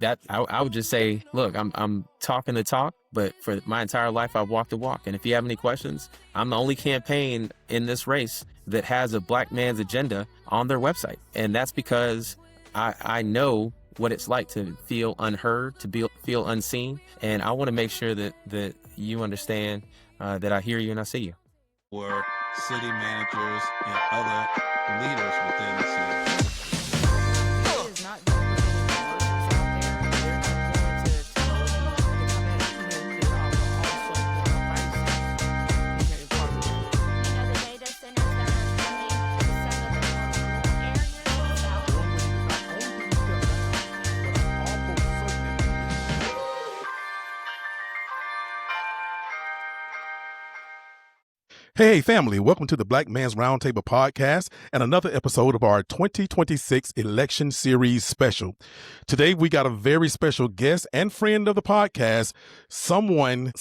I would just say, look, I'm talking the talk, but for my entire life, I've walked the walk. And if you have any questions, I'm the only campaign in this race that has a black man's agenda on their website. And that's because I know what it's like to feel unheard, feel unseen. And I want to make sure that you understand that I hear you and I see you. Or city managers and other leaders within the city. It is not going to be workers out there. They're not going to tell you to come in and clear up also the viruses. Okay, part of it. The data centers that are coming to some of the more rural areas south. Hey, family, welcome to the Black Man's Roundtable podcast and another episode of our 2026 election series special. Today, we got a very special guest and friend of the podcast, someone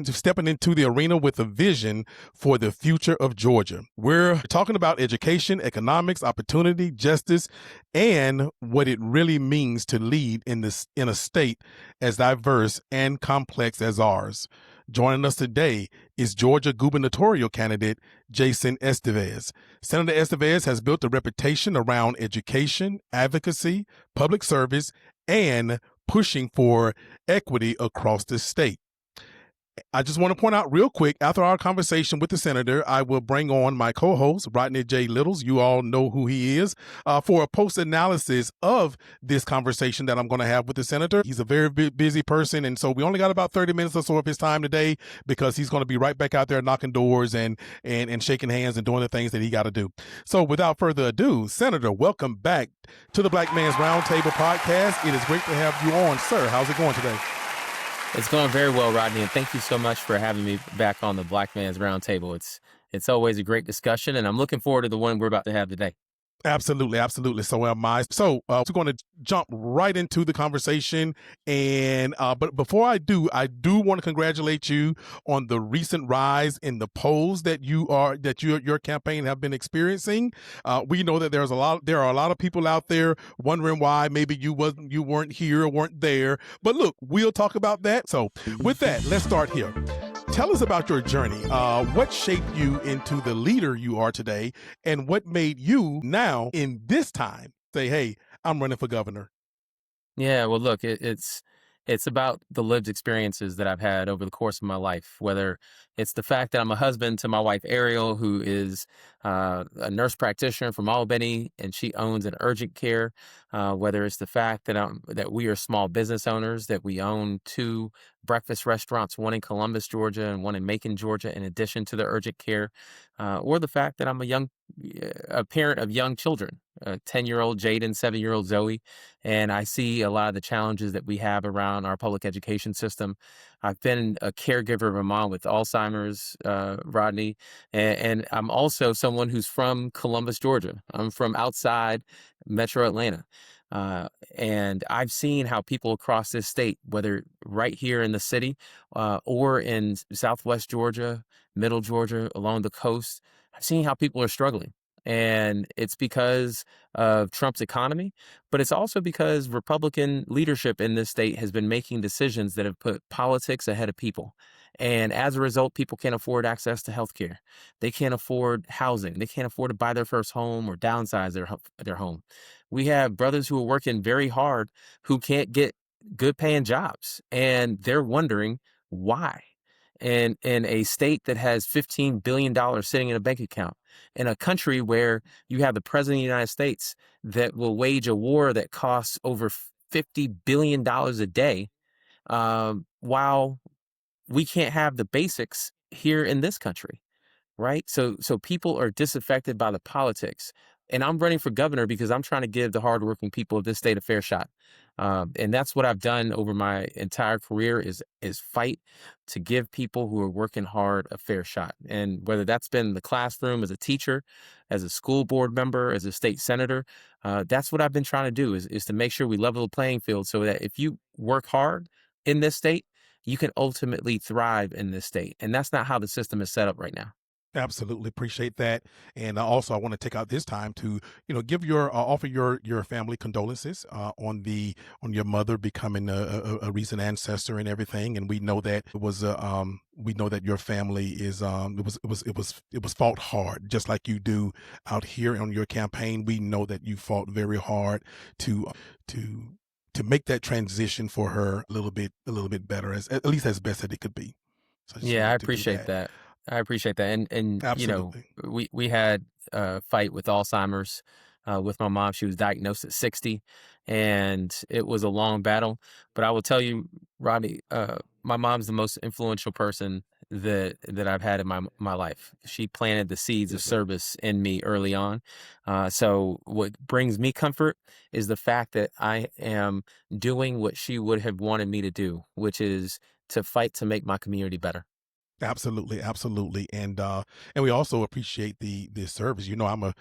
stepping into the arena with a vision for the future of Georgia. We're talking about education, economics, opportunity, justice, and what it really means to lead in a state as diverse and complex as ours. Joining us today is Georgia gubernatorial candidate Jason Esteves. Senator Esteves has built a reputation around education, advocacy, public service, and pushing for equity across the state. I just want to point out real quick, after our conversation with the senator, I will bring on my co-host, Rodney J. You all know who he is, for a post-analysis of this conversation that I'm going to have with the senator. He's a very busy person, and so we only got about 30 minutes or so of his time today because he's going to be right back out there knocking doors and shaking hands and doing the things that he got to do. So without further ado, Senator, welcome back to the Black Man's Roundtable podcast. It is great to have you on, sir. How's it going today? It's going very well, Rodney, and thank you so much for having me back on the Black Man's Roundtable. It's always a great discussion, and I'm looking forward to the one we're about to have today. Absolutely. So am I. So we're going to jump right into the conversation. And but before I do want to congratulate you on the recent rise in the polls that your campaign have been experiencing. We know that there are a lot of people out there wondering why maybe you weren't here or weren't there. But look, we'll talk about that. So with that, let's start here. Tell us about your journey. What shaped you into the leader you are today, and what made you now in this time say, hey, I'm running for governor? Yeah, well, look, it's about the lived experiences that I've had over the course of my life, whether it's the fact that I'm a husband to my wife, Ariel, who is a nurse practitioner from Albany, and she owns an urgent care, whether it's the fact that we are small business owners, that we own 2 breakfast restaurants, one in Columbus, Georgia, and one in Macon, Georgia, in addition to the urgent care, or the fact that I'm a parent of young children, a 10-year-old Jaden, 7-year-old Zoe, and I see a lot of the challenges that we have around our public education system. I've been a caregiver of a mom with Alzheimer's, Rodney, and I'm also someone who's from Columbus, Georgia. I'm from outside Metro Atlanta. And I've seen how people across this state, whether right here in the city or in Southwest Georgia, Middle Georgia, along the coast, I've seen how people are struggling. And it's because of Trump's economy, but it's also because Republican leadership in this state has been making decisions that have put politics ahead of people. And as a result, people can't afford access to health care. They can't afford housing. They can't afford to buy their first home or downsize their home. We have brothers who are working very hard who can't get good paying jobs, and they're wondering why. And in a state that has $15 billion sitting in a bank account, in a country where you have the president of the United States that will wage a war that costs over $50 billion a day, while we can't have the basics here in this country, right? So people are disaffected by the politics. And I'm running for governor because I'm trying to give the hardworking people of this state a fair shot. And that's what I've done over my entire career is fight to give people who are working hard a fair shot. And whether that's been in the classroom, as a teacher, as a school board member, as a state senator, that's what I've been trying to do is to make sure we level the playing field so that if you work hard in this state, you can ultimately thrive in this state. And that's not how the system is set up right now. Absolutely appreciate that, and also I want to take out this time to give your offer your family condolences on your mother becoming a recent ancestor and everything. And we know that it was we know that your family is it was fought hard just like you do out here on your campaign. We know that you fought very hard to to to make that transition for her a little bit better, as at least as best as it could be. So I just Yeah, I wanted to do appreciate that. that. I appreciate that. And Absolutely. we had a fight with Alzheimer's with my mom. She was diagnosed at 60, and it was a long battle. But I will tell you, Rodney, my mom's the most influential person that I've had in my life. She planted the seeds of Yes, sir. service in me early on. So what brings me comfort is the fact that I am doing what she would have wanted me to do, which is to fight to make my community better. Absolutely, absolutely, and we also appreciate the service. I'm a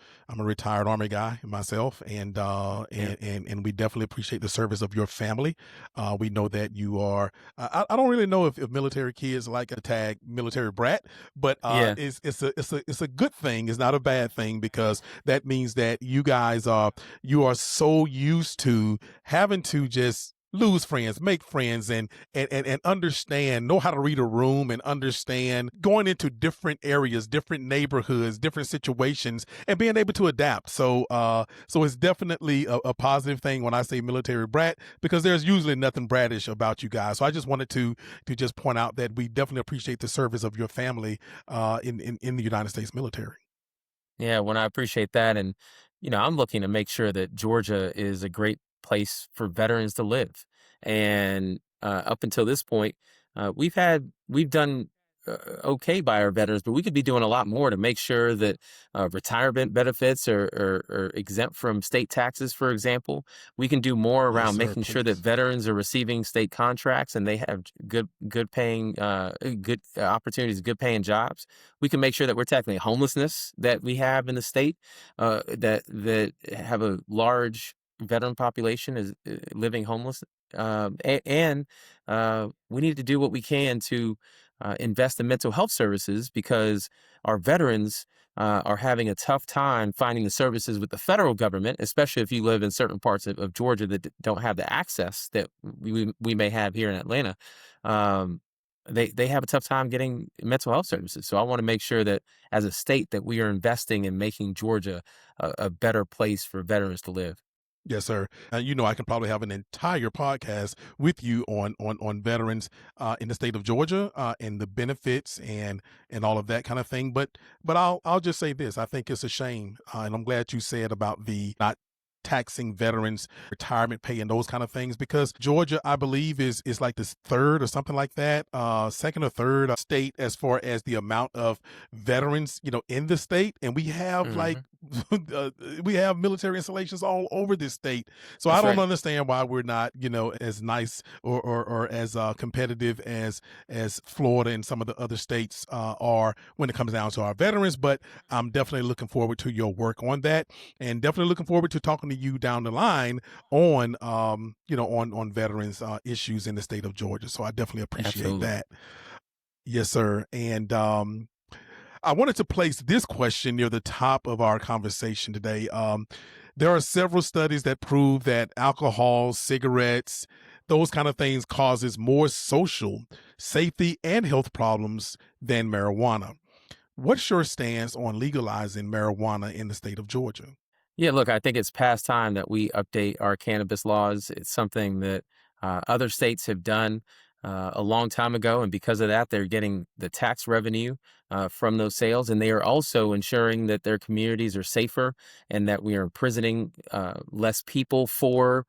retired Army guy myself, and Yeah. and we definitely appreciate the service of your family. We know that you are. I don't really know if military kids like a tag military brat, but Yeah. it's a good thing. It's not a bad thing because that means that you are so used to having to just lose friends, make friends, and understand, know how to read a room and understand going into different areas, different neighborhoods, different situations, and being able to adapt. So it's definitely a positive thing when I say military brat, because there's usually nothing bratish about you guys. So I just wanted to just point out that we definitely appreciate the service of your family in the United States military. Yeah, when I appreciate that. And, I'm looking to make sure that Georgia is a great place for veterans to live. And up until this point, we've done okay by our veterans, but we could be doing a lot more to make sure that retirement benefits are exempt from state taxes, for example. We can do more Yes, around sir. making sure that Please. veterans are receiving state contracts and they have good paying, good opportunities, good paying jobs. We can make sure that we're tackling homelessness that we have in the state, that have a large veteran population is living homeless. And we need to do what we can to invest in mental health services because our veterans are having a tough time finding the services with the federal government, especially if you live in certain parts of Georgia that don't have the access that we may have here in Atlanta. Um, they have a tough time getting mental health services. So I want to make sure that as a state that we are investing in making Georgia a better place for veterans to live. Yes, sir. I can probably have an entire podcast with you on veterans in the state of Georgia and the benefits and all of that kind of thing. But I'll just say this: I think it's a shame, and I'm glad you said about the not taxing veterans retirement pay and those kind of things, because Georgia, I believe, is like this third or something like that, second or third state as far as the amount of veterans in the state, and we have like Hmm. we have military installations all over this state. So I That's don't right. understand why we're not, as nice or as competitive as Florida and some of the other states are when it comes down to our veterans. But I'm definitely looking forward to your work on that, and definitely looking forward to talking to you down the line on on veterans issues in the state of Georgia. So I definitely appreciate Absolutely. that. Yes, sir. And I wanted to place this question near the top of our conversation today. There are several studies that prove that alcohol, cigarettes, those kind of things causes more social, safety, and health problems than marijuana. What's your stance on legalizing marijuana in the state of Georgia? Yeah, look, I think it's past time that we update our cannabis laws. It's something that other states have done a long time ago, and because of that, they're getting the tax revenue from those sales, and they are also ensuring that their communities are safer and that we are imprisoning less people for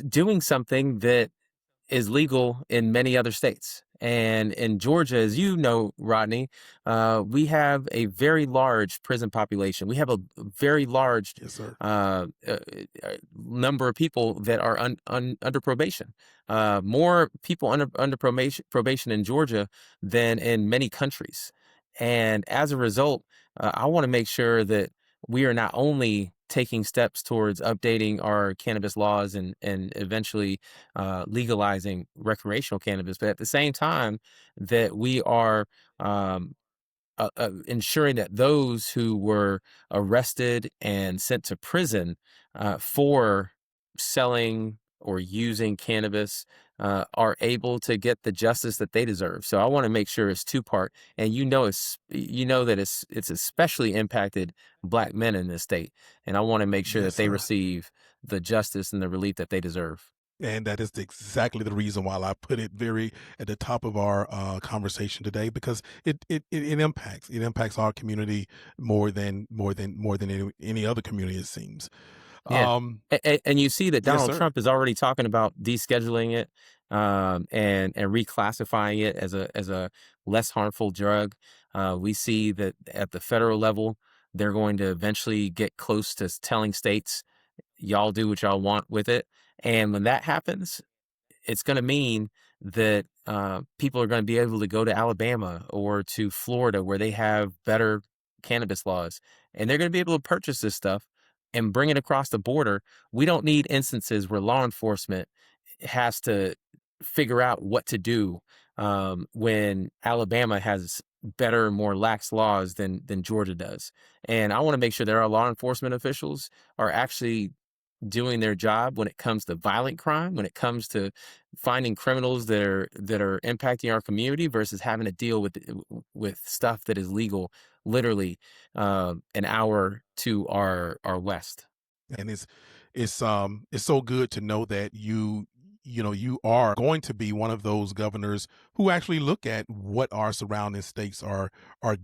doing something that is legal in many other states. And in Georgia, as you know, Rodney, we have a very large prison population. We have a very large Yes, sir. number of people that are under probation. More people under probation in Georgia than in many countries. And as a result, I want to make sure that we are not only taking steps towards updating our cannabis laws and eventually legalizing recreational cannabis, but at the same time that we are um, ensuring that those who were arrested and sent to prison for selling or using cannabis are able to get the justice that they deserve. So I want to make sure it's two part, and you know that it's especially impacted Black men in this state, and I want to make sure Yes, that they sir. receive the justice and the relief that they deserve. And that is exactly the reason why I put it very at the top of our conversation today, because it impacts our community more than any other community, it seems. Yeah. Um, And you see that yes, Donald sir. Trump is already talking about descheduling it, and reclassifying it as a less harmful drug. We see that at the federal level, they're going to eventually get close to telling states, y'all do what y'all want with it. And when that happens, it's going to mean that people are going to be able to go to Alabama or to Florida where they have better cannabis laws, and they're going to be able to purchase this stuff and bring it across the border. We don't need instances where law enforcement has to figure out what to do when Alabama has better, more lax laws than Georgia does. And I want to make sure that our law enforcement officials are actually doing their job when it comes to violent crime, when it comes to finding criminals that are impacting our community versus having to deal with stuff that is legal, literally an hour to our west. And it's so good to know that you are going to be one of those governors who actually look at what our surrounding states are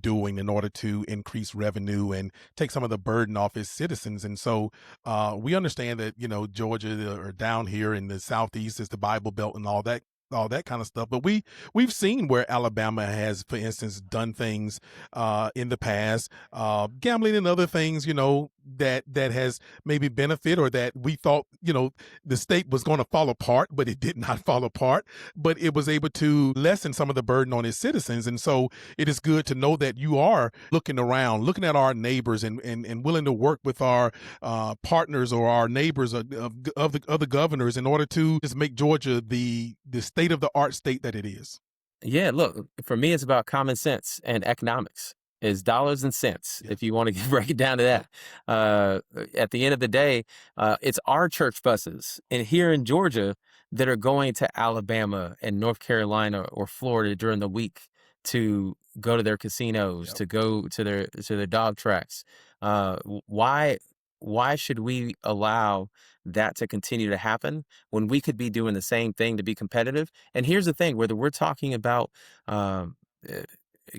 doing in order to increase revenue and take some of the burden off its citizens. And so we understand that Georgia or down here in the southeast is the Bible Belt and all that kind of stuff. But we've seen where Alabama has, for instance, done things in the past, gambling and other things, that has maybe benefit, or that we thought, the state was going to fall apart, but it did not fall apart. But it was able to lessen some of the burden on its citizens. And so it is good to know that you are looking around, looking at our neighbors, and willing to work with our partners or our neighbors of the other governors in order to just make Georgia the state of the art state that it is. Yeah, look, for me, it's about common sense and economics. Is dollars and cents, Yeah. if you want to break it down to that. At the end of the day, it's our church buses and here in Georgia that are going to Alabama and North Carolina or Florida during the week to go to their casinos, Yep. to go to their dog tracks. Why should we allow that to continue to happen when we could be doing the same thing to be competitive? And here's the thing, whether we're talking about um, uh,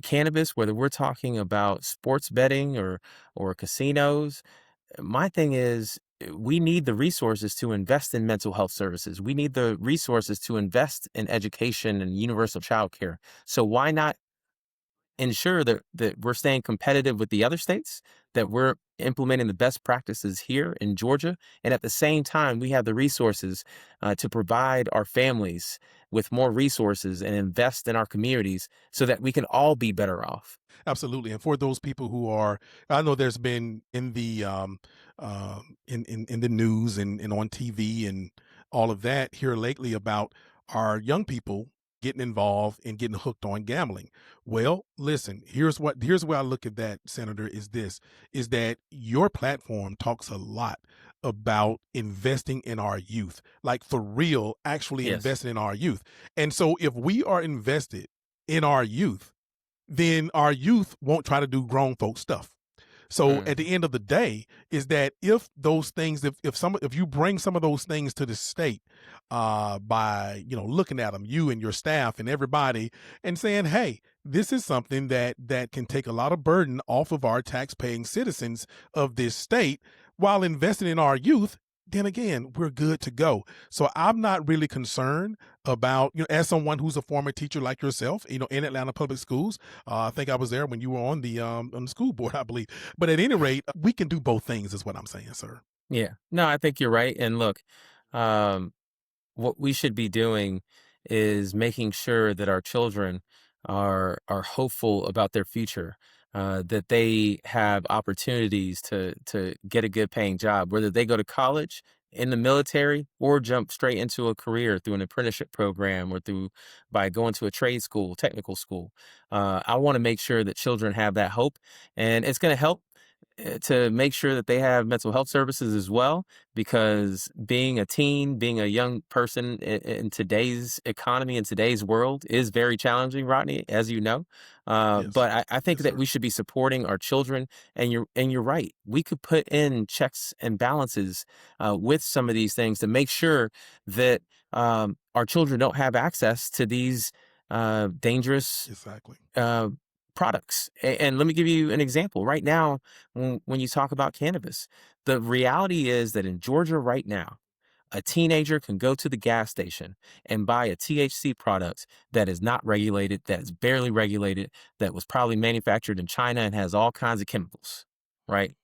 cannabis, whether we're talking about sports betting or casinos, my thing is we need the resources to invest in mental health services. We need the resources to invest in education and universal child care. So why not ensure that we're staying competitive with the other states, that we're implementing the best practices here in Georgia, and at the same time, we have the resources to provide our families with more resources and invest in our communities so that we can all be better off. Absolutely. And for those people who are, I know there's been in the in the news and on TV and all of that here lately about our young people getting involved and getting hooked on gambling. Well, listen, here's where I look at that, Senator, is that your platform talks a lot about investing in our youth, like for real, actually Yes. investing in our youth. And so if we are invested in our youth, then our youth won't try to do grown folk stuff. So at the Mhm. end of the day, is that if those things, if you bring some of those things to the state, by looking at them, you and your staff and everybody, and saying, hey, this is something that can take a lot of burden off of our tax-paying citizens of this state while investing in our youth, then again, we're good to go. So I'm not really concerned about, as someone who's a former teacher like yourself, in Atlanta public schools. I think I was there when you were on the school board, I believe. But at any rate, we can do both things, is what I'm saying, sir. Yeah. No, I think you're right. And look, um, what we should be doing is making sure that our children are hopeful about their future, that they have opportunities to get a good paying job, whether they go to college in the military or jump straight into a career through an apprenticeship program or through by going to a trade school, technical school. I want to make sure that children have that hope, and it's going to help to make sure that they have mental health services as well, because being a teen, being a young person in today's economy, in today's world, is very challenging, Rodney, as you know. Yes. But I think Yes, that sir. we should be supporting our children, and you're right. We could put in checks and balances with some of these things to make sure that our children don't have access to these dangerous Exactly. uh, products. And let me give you an example. Right now, when you talk about cannabis, the reality is that in Georgia right now, a teenager can go to the gas station and buy a THC product that is not regulated, that is barely regulated, that was probably manufactured in China and has all kinds of chemicals, right?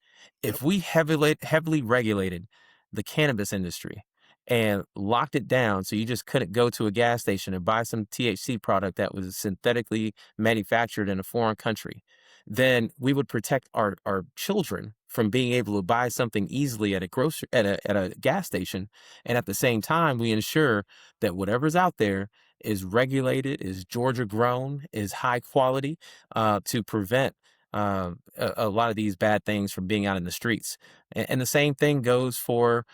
Yep. If we heavily regulated the cannabis industry and locked it down so you just couldn't go to a gas station and buy some THC product that was synthetically manufactured in a foreign country, then we would protect our children from being able to buy something easily at a at a gas station, and at the same time we ensure that whatever's out there is regulated, is Georgia grown, is high quality, to prevent a lot of these bad things from being out in the streets. And the same thing goes for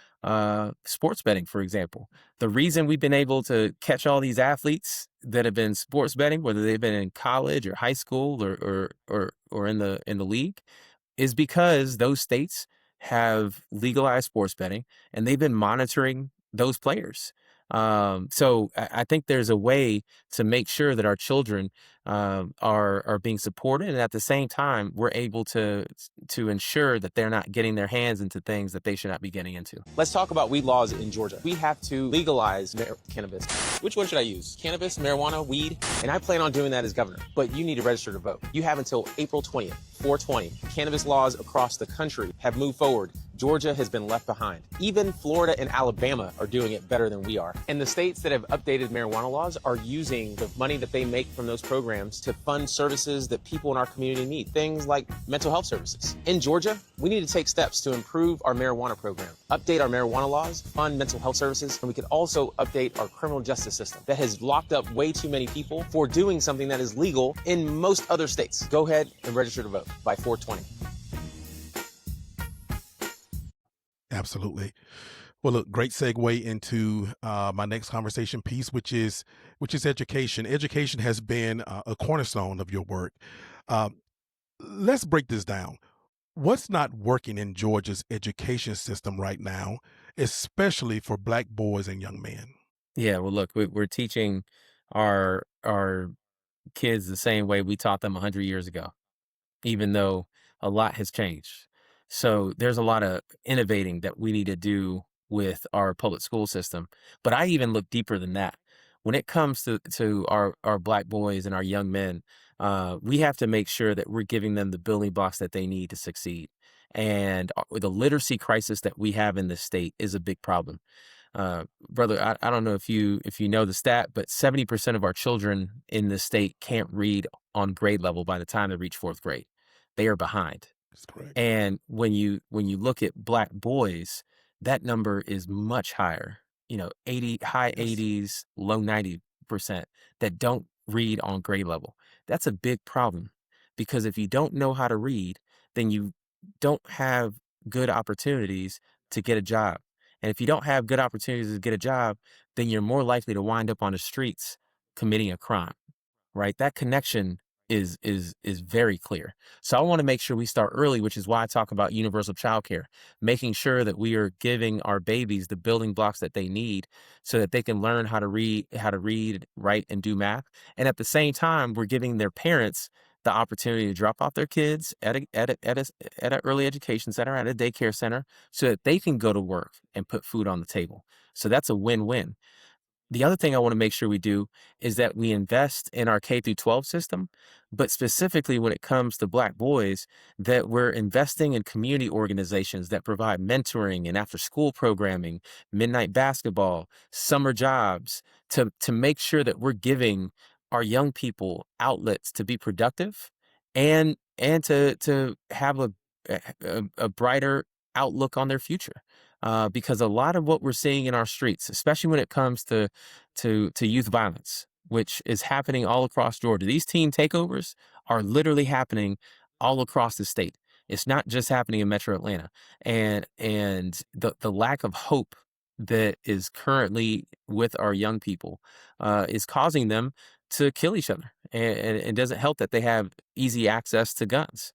sports betting, for example. The reason we've been able to catch all these athletes that have been sports betting, whether they've been in college or high school or in the league, is because those states have legalized sports betting and they've been monitoring those players. So I think there's a way to make sure that our children are being supported, and at the same time, we're able to ensure that they're not getting their hands into things that they should not be getting into. Let's talk about weed laws in Georgia. We have to legalize cannabis. Which one should I use? Cannabis, marijuana, weed? And I plan on doing that as governor. But you need to register to vote. You have until April 20th, 420. Cannabis laws across the country have moved forward. Georgia has been left behind. Even Florida and Alabama are doing it better than we are. And the states that have updated marijuana laws are using the money that they make from those programs to fund services that people in our community need. Things like mental health services. In Georgia, we need to take steps to improve our marijuana program, update our marijuana laws, fund mental health services, and we could also update our criminal justice system that has locked up way too many people for doing something that is legal in most other states. Go ahead and register to vote by 420. Absolutely. Well, look, great segue into my next conversation piece, which is education. Education has been a cornerstone of your work. Let's break this down. What's not working in Georgia's education system right now, especially for Black boys and young men? Yeah, well, look, we're teaching our kids the same way we taught them 100 years ago, even though a lot has changed. So there's a lot of innovating that we need to do with our public school system. But I even look deeper than that. When it comes to our Black boys and our young men, we have to make sure that we're giving them the building blocks that they need to succeed. And the literacy crisis that we have in this state is a big problem. Brother, I don't know if you know the stat, but 70% of our children in this state can't read on grade level by the time they reach fourth grade. They are behind. That's correct. And when you look at Black boys, that number is much higher. 80, high Yes. 80s, low 90% that don't read on grade level. That's a big problem, because if you don't know how to read, then you don't have good opportunities to get a job. And if you don't have good opportunities to get a job, then you're more likely to wind up on the streets committing a crime, right? That connection is very clear. So I want to make sure we start early, which is why I talk about universal childcare, making sure that we are giving our babies the building blocks that they need so that they can learn how to read, write, and do math. And at the same time, we're giving their parents the opportunity to drop off their kids at an early education center, at a daycare center, so that they can go to work and put food on the table. So that's a win-win. The other thing I want to make sure we do is that we invest in our K through 12 system, but specifically when it comes to Black boys, that we're investing in community organizations that provide mentoring and after school programming, midnight basketball, summer jobs, to make sure that we're giving our young people outlets to be productive and to have a brighter outlook on their future. because a lot of what we're seeing in our streets, especially when it comes to youth violence, which is happening all across Georgia, these teen takeovers are literally happening all across the state. It's not just happening in Metro Atlanta, and the lack of hope that is currently with our young people is causing them to kill each other, and it doesn't help that they have easy access to guns.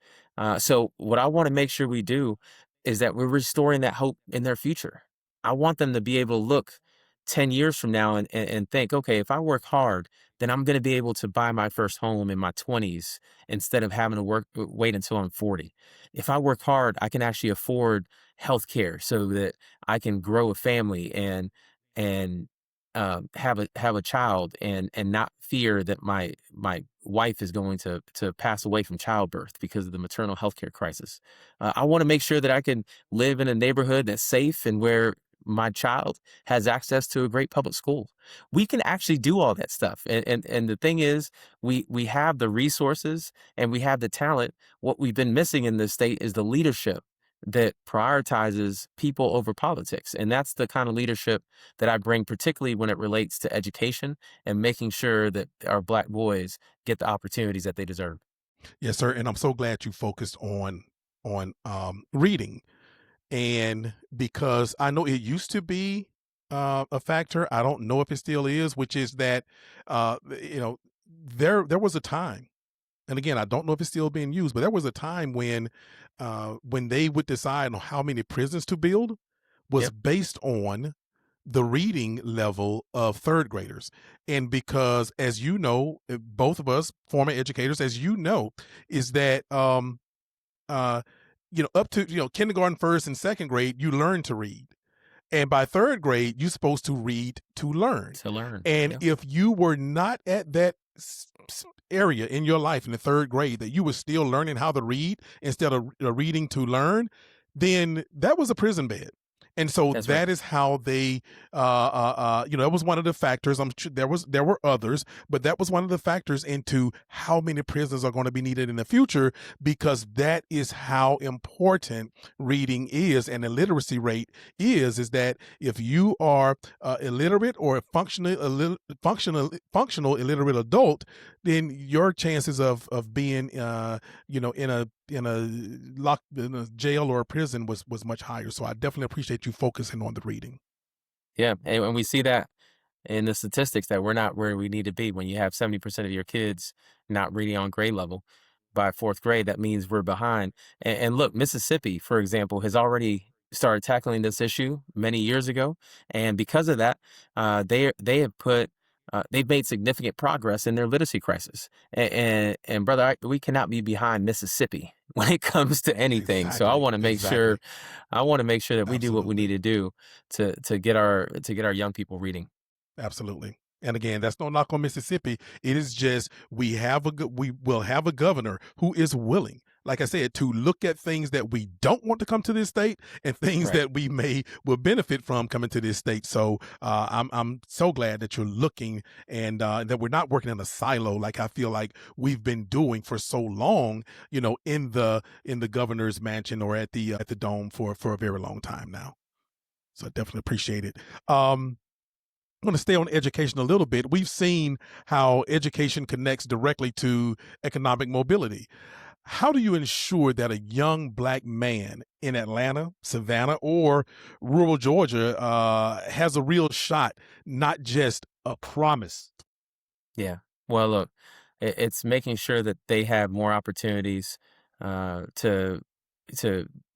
So what I want to make sure we do is that we're restoring that hope in their future. I want them to be able to look 10 years from now and think, okay, if I work hard, then I'm going to be able to buy my first home in my 20s instead of having to wait until I'm 40. If I work hard, I can actually afford health care so that I can grow a family and have a child and not fear that my wife is going to pass away from childbirth because of the maternal health care crisis. I want to make sure that I can live in a neighborhood that's safe and where my child has access to a great public school. We can actually do all that stuff. And the thing is, we have the resources and we have the talent. What we've been missing in this state is the leadership that prioritizes people over politics. And that's the kind of leadership that I bring, particularly when it relates to education and making sure that our Black boys get the opportunities that they deserve. Yes, sir. And I'm so glad you focused on reading. And because I know it used to be a factor, I don't know if it still is, which is that there was a time, and again, I don't know if it's still being used, but there was a time when they would decide on how many prisons to build was Yep. based on the reading level of third graders. And because, as you know, both of us former educators, as you know, is that uh, up to kindergarten, first and second grade, you learn to read. And by third grade, you're supposed to read to learn. To learn. And Yep. if you were not at that area in your life in the third grade that you were still learning how to read instead of reading to learn, then that was a prison bed. And so That's right. that is how they, that was one of the factors. I'm sure there were others, but that was one of the factors into how many prisons are going to be needed in the future, because that is how important reading is, and the literacy rate is that if you are illiterate or a functional illiterate adult, then your chances of being in a jail or a prison was much higher. So I definitely appreciate you focusing on the reading. Yeah. And we see that in the statistics that we're not where we need to be. When you have 70% of your kids not reading on grade level by fourth grade, that means we're behind. And look, Mississippi, for example, has already started tackling this issue many years ago. And because of that, they have they've made significant progress in their literacy crisis. And brother, we cannot be behind Mississippi when it comes to anything. So I Exactly. want to make Exactly. sure, that we do what we Absolutely. need to do to get our young people reading. Absolutely. And again, that's no knock on Mississippi. It is just we will have a governor who is willing, like I said, to look at things that we don't want to come to this state and things Right. that we will benefit from coming to this state. So I'm so glad that you're looking, and that we're not working in a silo like I feel like we've been doing for so long, in the governor's mansion or at the dome for a very long time now. So I definitely appreciate it. I'm going to stay on education a little bit. We've seen how education connects directly to economic mobility. How do you ensure that a young Black man in Atlanta, Savannah, or rural Georgia has a real shot, not just a promise? Yeah. Well, look, it's making sure that they have more opportunities to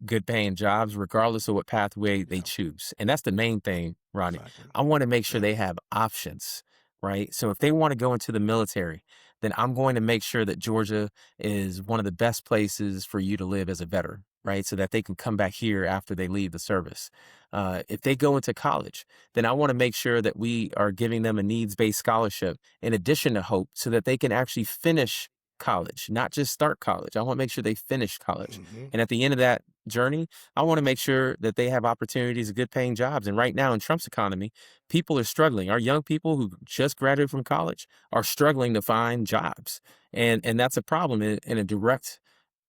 good paying jobs, regardless of what pathway they Yeah, choose. And that's the main thing, Rodney. exactly. I want to make sure Yeah. they have options, right? So if they want to go into the military, then I'm going to make sure that Georgia is one of the best places for you to live as a veteran, right? So that they can come back here after they leave the service. If they go into college, then I want to make sure that we are giving them a needs-based scholarship in addition to hope so that they can actually finish college, not just start college. I want to make sure they finish college. Mm-hmm. And at the end of that journey, I want to make sure that they have opportunities of good paying jobs. And right now in Trump's economy, people are struggling. Our young people who just graduated from college are struggling to find jobs. And that's a problem in a direct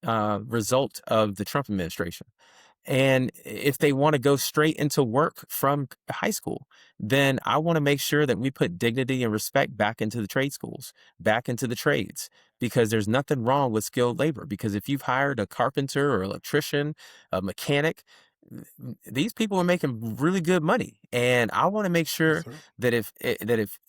result of the Trump administration. And if they want to go straight into work from high school, then I want to make sure that we put dignity and respect back into the trade schools, back into the trades, because there's nothing wrong with skilled labor. Because if you've hired a carpenter or electrician, a mechanic, these people are making really good money. And I want to make Yes, sure sir. that if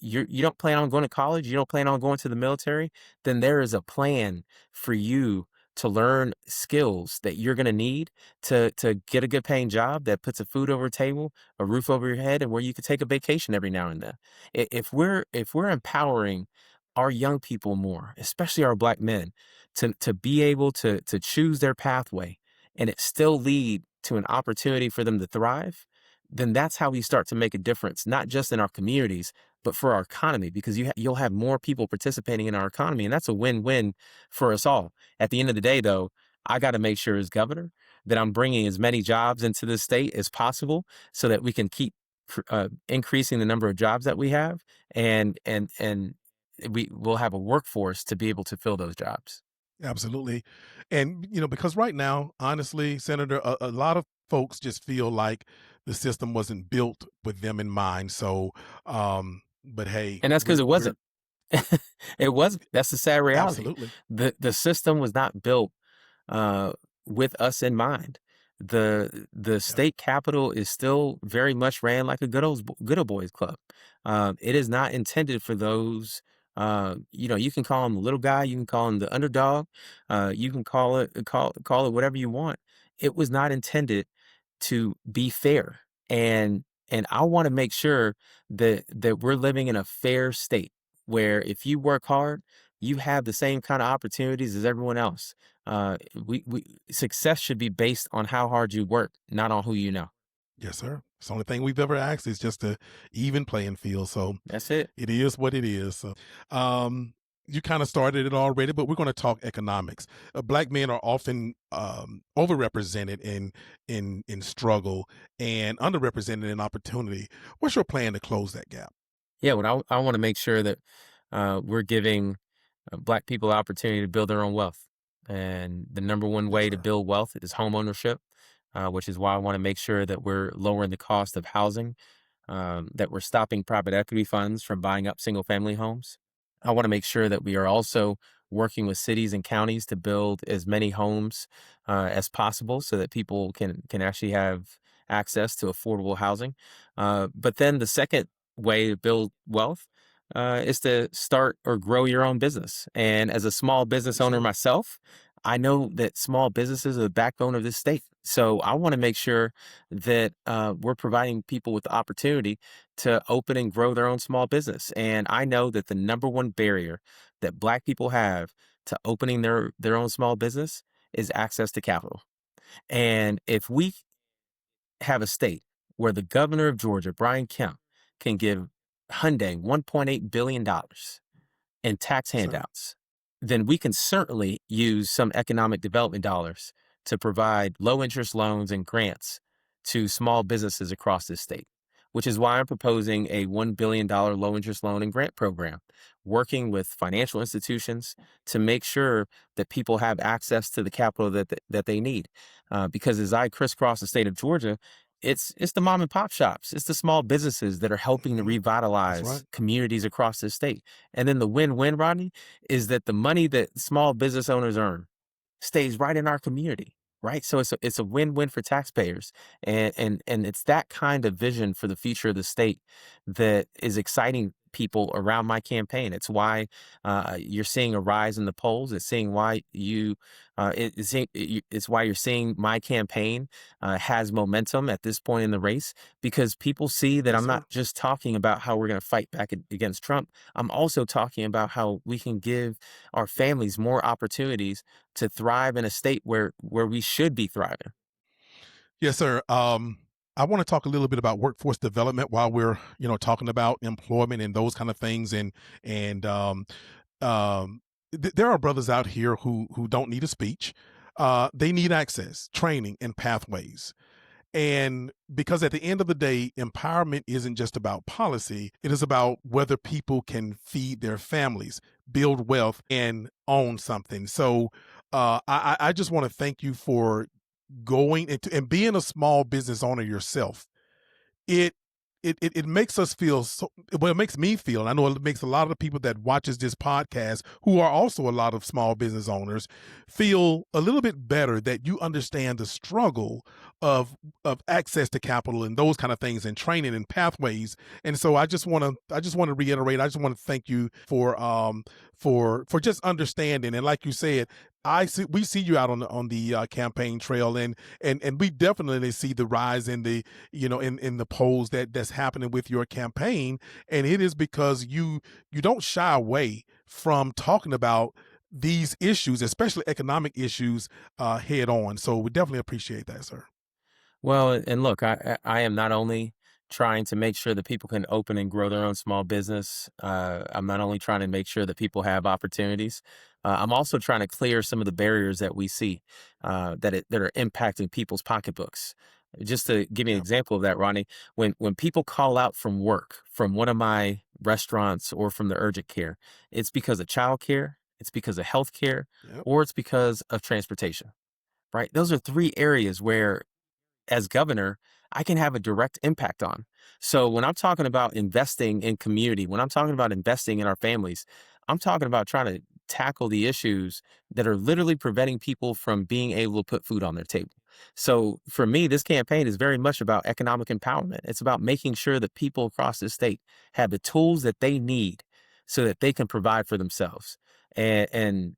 you don't plan on going to college, you don't plan on going to the military, then there is a plan for you to learn skills that you're going to need to get a good paying job that puts a food over a table, a roof over your head, and where you could take a vacation every now and then. If we're empowering our young people more, especially our Black men, to be able to choose their pathway and it still lead to an opportunity for them to thrive, then that's how we start to make a difference, not just in our communities, but for our economy, because you'll have more people participating in our economy, and that's a win-win for us all. At the end of the day, though, I got to make sure as governor that I'm bringing as many jobs into the state as possible so that we can keep increasing the number of jobs that we have, and we will have a workforce to be able to fill those jobs. Absolutely. And, because right now, honestly, Senator, a lot of folks just feel like the system wasn't built with them in mind. So, but hey, And that's because it we're wasn't. It wasn't. That's the sad reality. absolutely. The system was not built uh, with us in mind. The Yeah. state capitol is still very much ran like a good old boys club. It is not intended for those. You can call him the little guy, you can call him the underdog, you can call it whatever you want. It was not intended to be fair, and I want to make sure that we're living in a fair state where if you work hard, you have the same kind of opportunities as everyone else. We success should be based on how hard you work, not on who you know. Yes, sir. It's the only thing we've ever asked is just a even playing field. So That's it. it is what it is. So, um, you kind of started it already, but we're going to talk economics. Black men are often overrepresented in struggle and underrepresented in opportunity. What's your plan to close that gap? Yeah, what I want to make sure that we're giving Black people opportunity to build their own wealth, and the number one Yes, way to sir. build wealth is home ownership, which is why I want to make sure that we're lowering the cost of housing, that we're stopping private equity funds from buying up single family homes. I want to make sure that we are also working with cities and counties to build as many homes as possible so that people can actually have access to affordable housing. But then the second way to build wealth is to start or grow your own business. And as a small business Yes, owner sir. myself, I know that small businesses are the backbone of this state. So I want to make sure that we're providing people with the opportunity to open and grow their own small business. And I know that the number one barrier that Black people have to opening their own small business is access to capital. And if we have a state where the governor of Georgia, Brian Kemp, can give Hyundai $1.8 billion in tax Yes, sir. handouts, then we can certainly use some economic development dollars to provide low interest loans and grants to small businesses across this state, which is why I'm proposing a $1 billion low interest loan and grant program, working with financial institutions to make sure that people have access to the capital that they need. Because as I crisscross the state of Georgia, it's the mom and pop shops, it's the small businesses that are helping to Mhm. That's right. revitalize communities across this state. And then the win-win, Rodney, is that the money that small business owners earn stays right in our community, right? So it's a win-win for taxpayers, and it's that kind of vision for the future of the state that is exciting people around my campaign. It's why you're seeing a rise in the polls. It's seeing why it's why you're seeing my campaign has momentum at this point in the race, because people see that Yes, I'm sir. not just talking about how we're going to fight back against Trump. I'm also talking about how we can give our families more opportunities to thrive in a state where we should be thriving. Yes, sir. I want to talk a little bit about workforce development while we're, talking about employment and those kind of things. And there are brothers out here who don't need a speech. They need access, training, and pathways. And because at the end of the day, empowerment isn't just about policy, it is about whether people can feed their families, build wealth, and own something. So I just want to thank you for going into and being a small business owner yourself, it it makes us feel so well, it makes me feel, and I know it makes a lot of the people that watches this podcast, who are also a lot of small business owners, feel a little bit better that you understand the struggle of access to capital and those kind of things and training and pathways. And so I just want to reiterate, I just want to thank you for just understanding. And like you said, we see you out on the campaign trail, and we definitely see the rise in the in the polls that's happening with your campaign, and it is because you don't shy away from talking about these issues, especially economic issues, head on. So we definitely appreciate that, sir. Well, and look, I am not only trying to make sure that people can open and grow their own small business. I'm not only trying to make sure that people have opportunities. I'm also trying to clear some of the barriers that we see that are impacting people's pocketbooks. Just to give you an Yep. example of that, Ronnie, when people call out from work, from one of my restaurants or from the urgent care, it's because of childcare, it's because of health care, Yep. or it's because of transportation. Right? Those are three areas where as governor, I can have a direct impact on. So when I'm talking about investing in community, when I'm talking about investing in our families, I'm talking about trying to tackle the issues that are literally preventing people from being able to put food on their table. So for me, this campaign is very much about economic empowerment. It's about making sure that people across the state have the tools that they need so that they can provide for themselves. And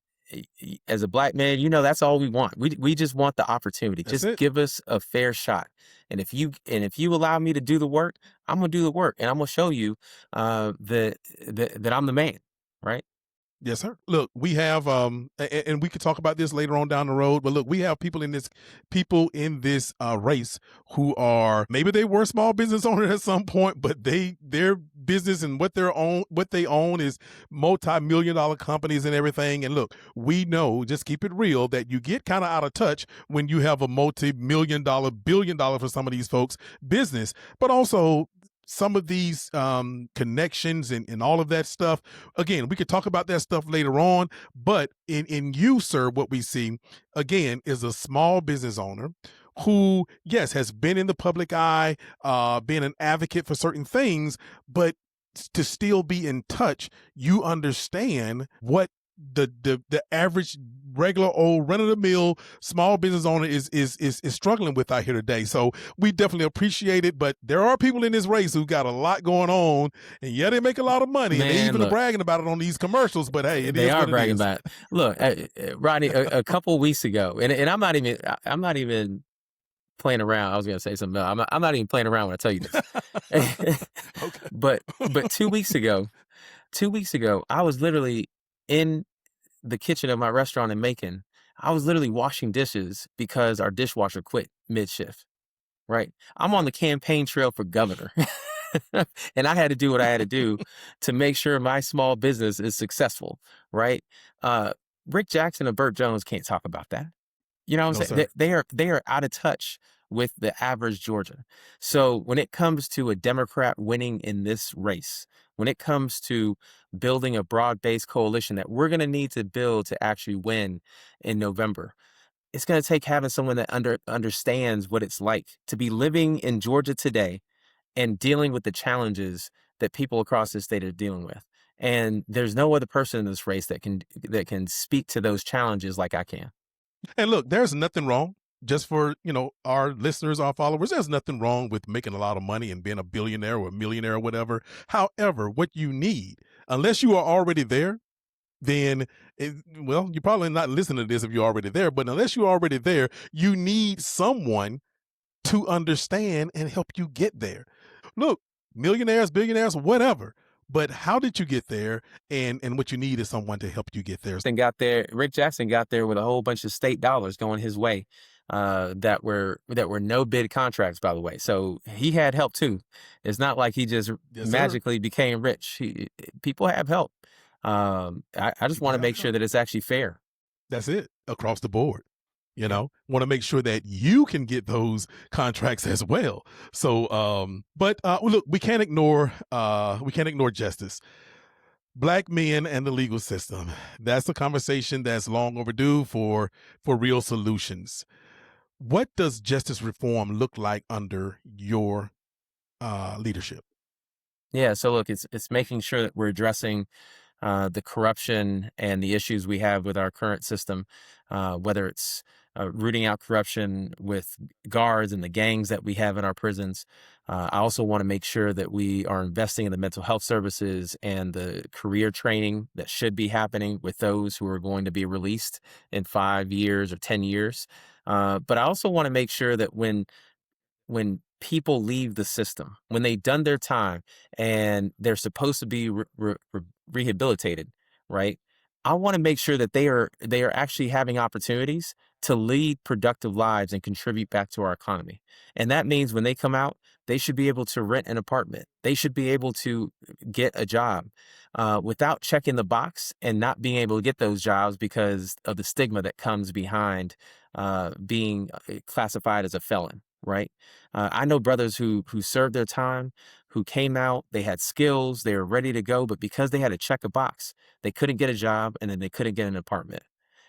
as a black man, that's all we want. We just want the opportunity. That's Just it. give us a fair shot. And if you allow me to do the work, I'm gonna do the work, and I'm gonna show you that I'm the man, right? Yes, sir. Look, we have and we could talk about this later on down the road, but look, we have people in this race who are, maybe they were small business owners at some point, but their business and what they own is multi-million dollar companies and everything. And look, we know, just keep it real, that you get kind of out of touch when you have a multi-million dollar, billion dollar, for some of these folks, business, but also some of these connections and all of that stuff. Again, we could talk about that stuff later on, but in you, sir, what we see again is a small business owner who, yes, has been in the public eye, been an advocate for certain things, but to still be in touch, you understand what the average regular old run of the mill small business owner is struggling with out here today. So we definitely appreciate it, but there are people in this race who got a lot going on, and yeah, they make a lot of money, and they Man, even are look, bragging about it on these commercials. But hey, it they is are what it bragging is. about it. Look, Rodney, a couple weeks ago, and I'm not even playing around. I was gonna say something else. I'm not even playing around when I tell you this. Okay. But 2 weeks ago, I was literally in the kitchen of my restaurant in Macon. I was literally washing dishes because our dishwasher quit mid shift. Right? I'm on the campaign trail for governor. And I had to do what I had to do to make sure my small business is successful, right? Uh, Rick Jackson and Burt Jones can't talk about that. You know what No, I'm saying? They, sir. they are out of touch with the average Georgia. So when it comes to a Democrat winning in this race, when it comes to building a broad-based coalition that we're going to need to build to actually win in November, it's going to take having someone that understands what it's like to be living in Georgia today and dealing with the challenges that people across the state are dealing with. And there's no other person in this race that can speak to those challenges like I can. And look, there's nothing wrong. Just for our listeners, our followers, there's nothing wrong with making a lot of money and being a billionaire or a millionaire or whatever. However, what you need, unless you are already there, then, well, you're probably not listening to this if you're already there, but unless you're already there, you need someone to understand and help you get there. Look, millionaires, billionaires, whatever. But how did you get there? And what you need is someone to help you get there. Rick Jackson got there with a whole bunch of state dollars going his way, that were no bid contracts, by the way. So he had help too. It's not like he just Yes, sir. magically became rich. People have help. I just People want to have make sure help. that it's actually fair. That's it, across the board. Want to make sure that you can get those contracts as well. So, look, we can't ignore justice. Black men and the legal system. That's a conversation that's long overdue for real solutions. What does justice reform look like under your leadership? Yeah, so look, it's making sure that we're addressing the corruption and the issues we have with our current system, whether it's rooting out corruption with guards and the gangs that we have in our prisons. I also want to make sure that we are investing in the mental health services and the career training that should be happening with those who are going to be released in 5 years or 10 years. But I also want to make sure that when people leave the system, when they've done their time and they're supposed to be rehabilitated, right? I want to make sure that they are actually having opportunities to lead productive lives and contribute back to our economy. And that means when they come out, they should be able to rent an apartment. They should be able to get a job without checking the box and not being able to get those jobs because of the stigma that comes behind being classified as a felon, right? I know brothers who served their time, who came out, they had skills, they were ready to go, but because they had to check a box, they couldn't get a job and then they couldn't get an apartment.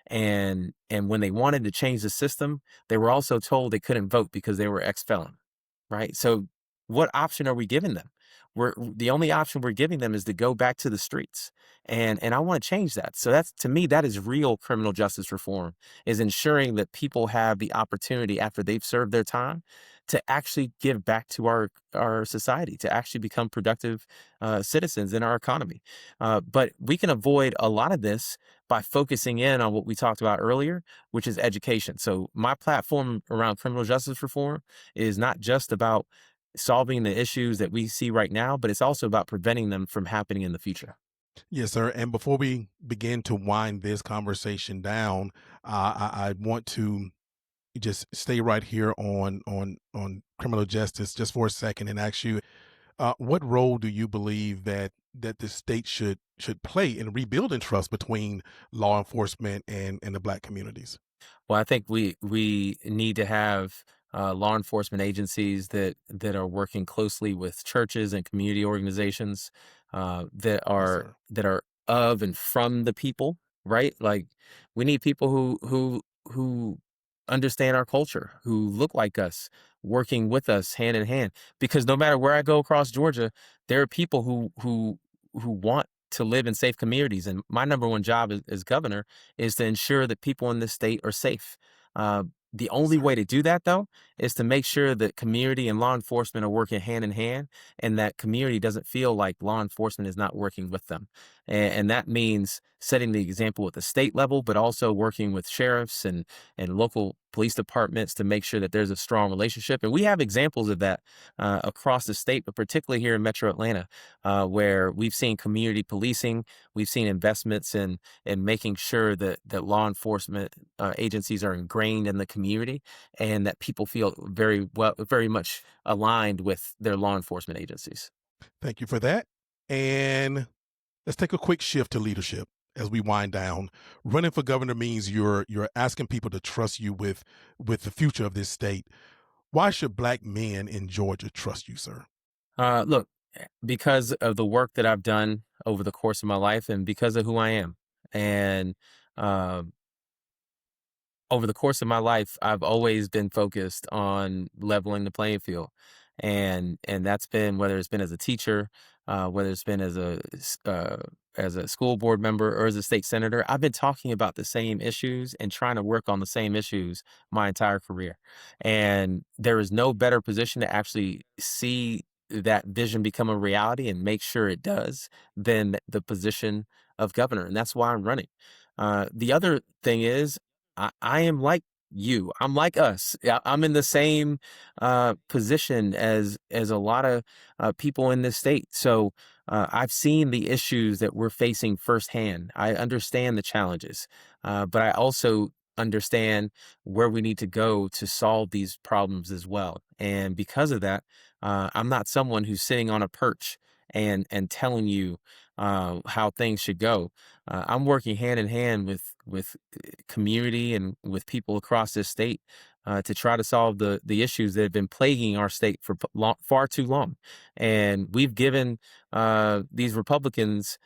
And when they wanted to change the system, they were also told they couldn't vote because they were ex-felon, right? So what option are we giving them? The only option we're giving them is to go back to the streets. And I want to change that. So that's, to me, that is real criminal justice reform, is ensuring that people have the opportunity after they've served their time to actually give back to our society, to actually become productive citizens in our economy. But we can avoid a lot of this by focusing in on what we talked about earlier, which is education. So my platform around criminal justice reform is not just about solving the issues that we see right now, but it's also about preventing them from happening in the future. Yes, sir. And before we begin to wind this conversation down, I want to just stay right here on criminal justice just for a second and ask you, what role do you believe that the state should play in rebuilding trust between law enforcement and the Black communities? Well, I think we need to have law enforcement agencies that are working closely with churches and community organizations that Yes, are sir. of and from the people, right? Like we need people who understand our culture, who look like us, working with us hand in hand. Because no matter where I go across Georgia, there are people who want to live in safe communities. And my number one job as governor is to ensure that people in this state are safe. Uh, the Yes, only way sir. to do that, though, is to make sure that community and law enforcement are working hand in hand, and that community doesn't feel like law enforcement is not working with them. And that means setting the example at the state level, but also working with sheriffs and local police departments to make sure that there's a strong relationship. And we have examples of that across the state, but particularly here in Metro Atlanta, where we've seen community policing, we've seen investments in making sure that law enforcement agencies are ingrained in the community and that people feel very much aligned with their law enforcement agencies. Thank you for that. And let's take a quick shift to leadership as we wind down. Running for governor means you're asking people to trust you with the future of this state. Why should Black men in Georgia trust you, sir? Look, because of the work that I've done over the course of my life and because of who I am. And um, over the course of my life, I've always been focused on leveling the playing field, and that's been whether it's been as a teacher, whether it's been as a school board member or as a state senator. I've been talking about the same issues and trying to work on the same issues my entire career, and there is no better position to actually see that vision become a reality and make sure it does than the position of governor, and that's why I'm running. The other thing is I am like you. I'm like us. I'm in the same position as a lot of people in this state. So I've seen the issues that we're facing firsthand. I understand the challenges, but I also understand where we need to go to solve these problems as well. And because of that, I'm not someone who's sitting on a perch and telling you how things should go. I'm working hand in hand with community and with people across this state to try to solve the issues that have been plaguing our state for far too long. And we've given these Republicans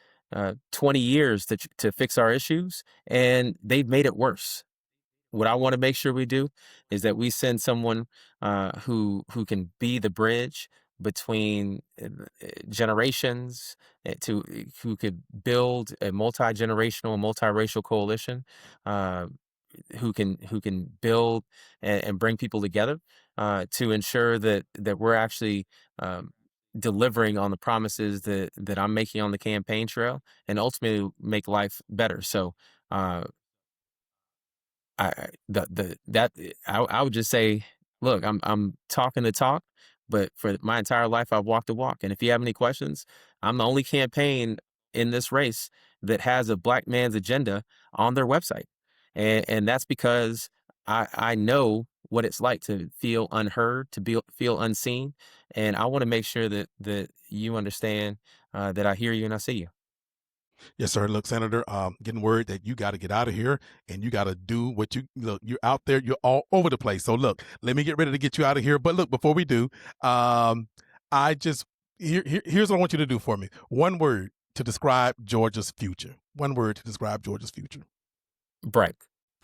20 years to fix our issues, and they've made it worse. what I want to make sure we do is that we send someone who can be the bridge between generations, to who could build a multi-generational, multiracial coalition, uh, who can build and bring people together, to ensure that we're actually um, delivering on the promises that I'm making on the campaign trail, and ultimately make life better. So uh, I would just say, look, I'm talking the talk, but for my entire life I've walked the walk. And if you have any questions, I'm the only campaign in this race that has a black man's agenda on their website. And that's because I know what it's like to feel unheard, feel unseen. And I want to make sure that you understand that I hear you and I see you. Yes, sir. Look, Senator, getting word that you got to get out of here and you got to do what you look. You're out there. You're all over the place. So look, let me get ready to get you out of here. But look, before we do, I just here's what I want you to do for me. One word to describe Georgia's future. One word to describe Georgia's future. Bright.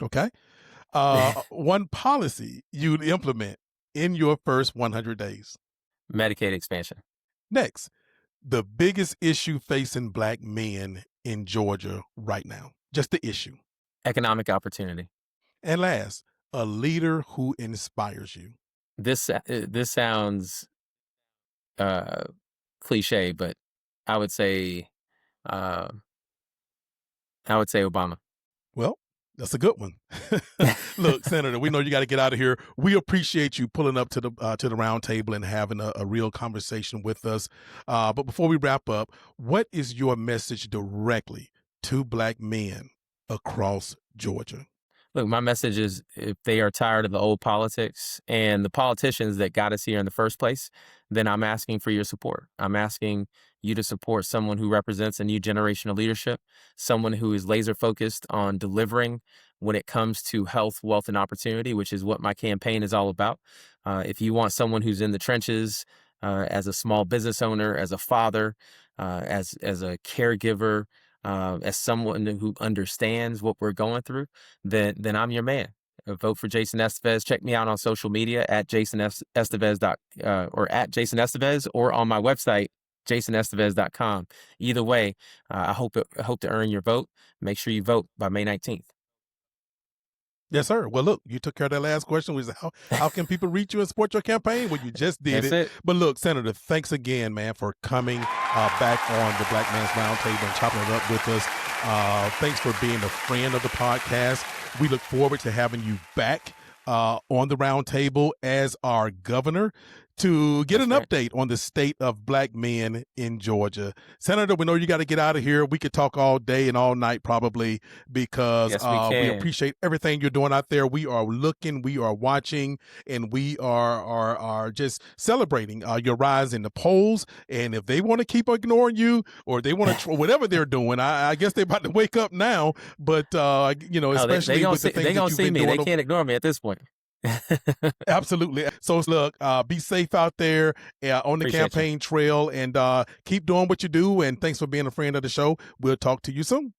Okay. One policy you'd implement in your first 100 days. Medicaid expansion. Next, the biggest issue facing black men in Georgia right now. Just the issue. Economic opportunity. And last, a leader who inspires you. This sounds cliche, but I would say uh, Obama. Well, that's a good one. Look, Senator, we know you got to get out of here. We appreciate you pulling up to the round table and having a real conversation with us. But before we wrap up, what is your message directly to black men across Georgia? Look, my message is, if they are tired of the old politics and the politicians that got us here in the first place, then I'm asking for your support. I'm asking you to support someone who represents a new generation of leadership, someone who is laser focused on delivering when it comes to health, wealth, and opportunity, which is what my campaign is all about. If you want someone who's in the trenches, as a small business owner, as a father, as a caregiver, as someone who understands what we're going through, then I'm your man. Vote for Jason Esteves. Check me out on social media at Esteves, or at Jason Esteves, or on my website, jasonesteves.com. Either way, I hope to earn your vote. Make sure you vote by May 19th. Yes, sir. Well, look, you took care of that last question, which is how can people reach you and support your campaign? Well, you just did That's it. But look, Senator, thanks again, man, for coming back on the Black Man's Roundtable and chopping it up with us. Thanks for being a friend of the podcast. We look forward to having you back on the roundtable as our governor to get That's an right. update on the state of black men in Georgia. Senator, we know you got to get out of here. We could talk all day and all night probably, because Yes, we we can. appreciate everything you're doing out there. We are looking, we are watching, and we are just celebrating your rise in the polls. And if they want to keep ignoring you, or they want to whatever they're doing, I guess they're about to wake up now. But Oh, especially they gonna with the see, things they that gonna you've see been me. doing They can't ignore me at this point. Absolutely. So look, be safe out there on the Appreciate you. campaign trail, and keep doing what you do. And thanks for being a friend of the show. We'll talk to you soon.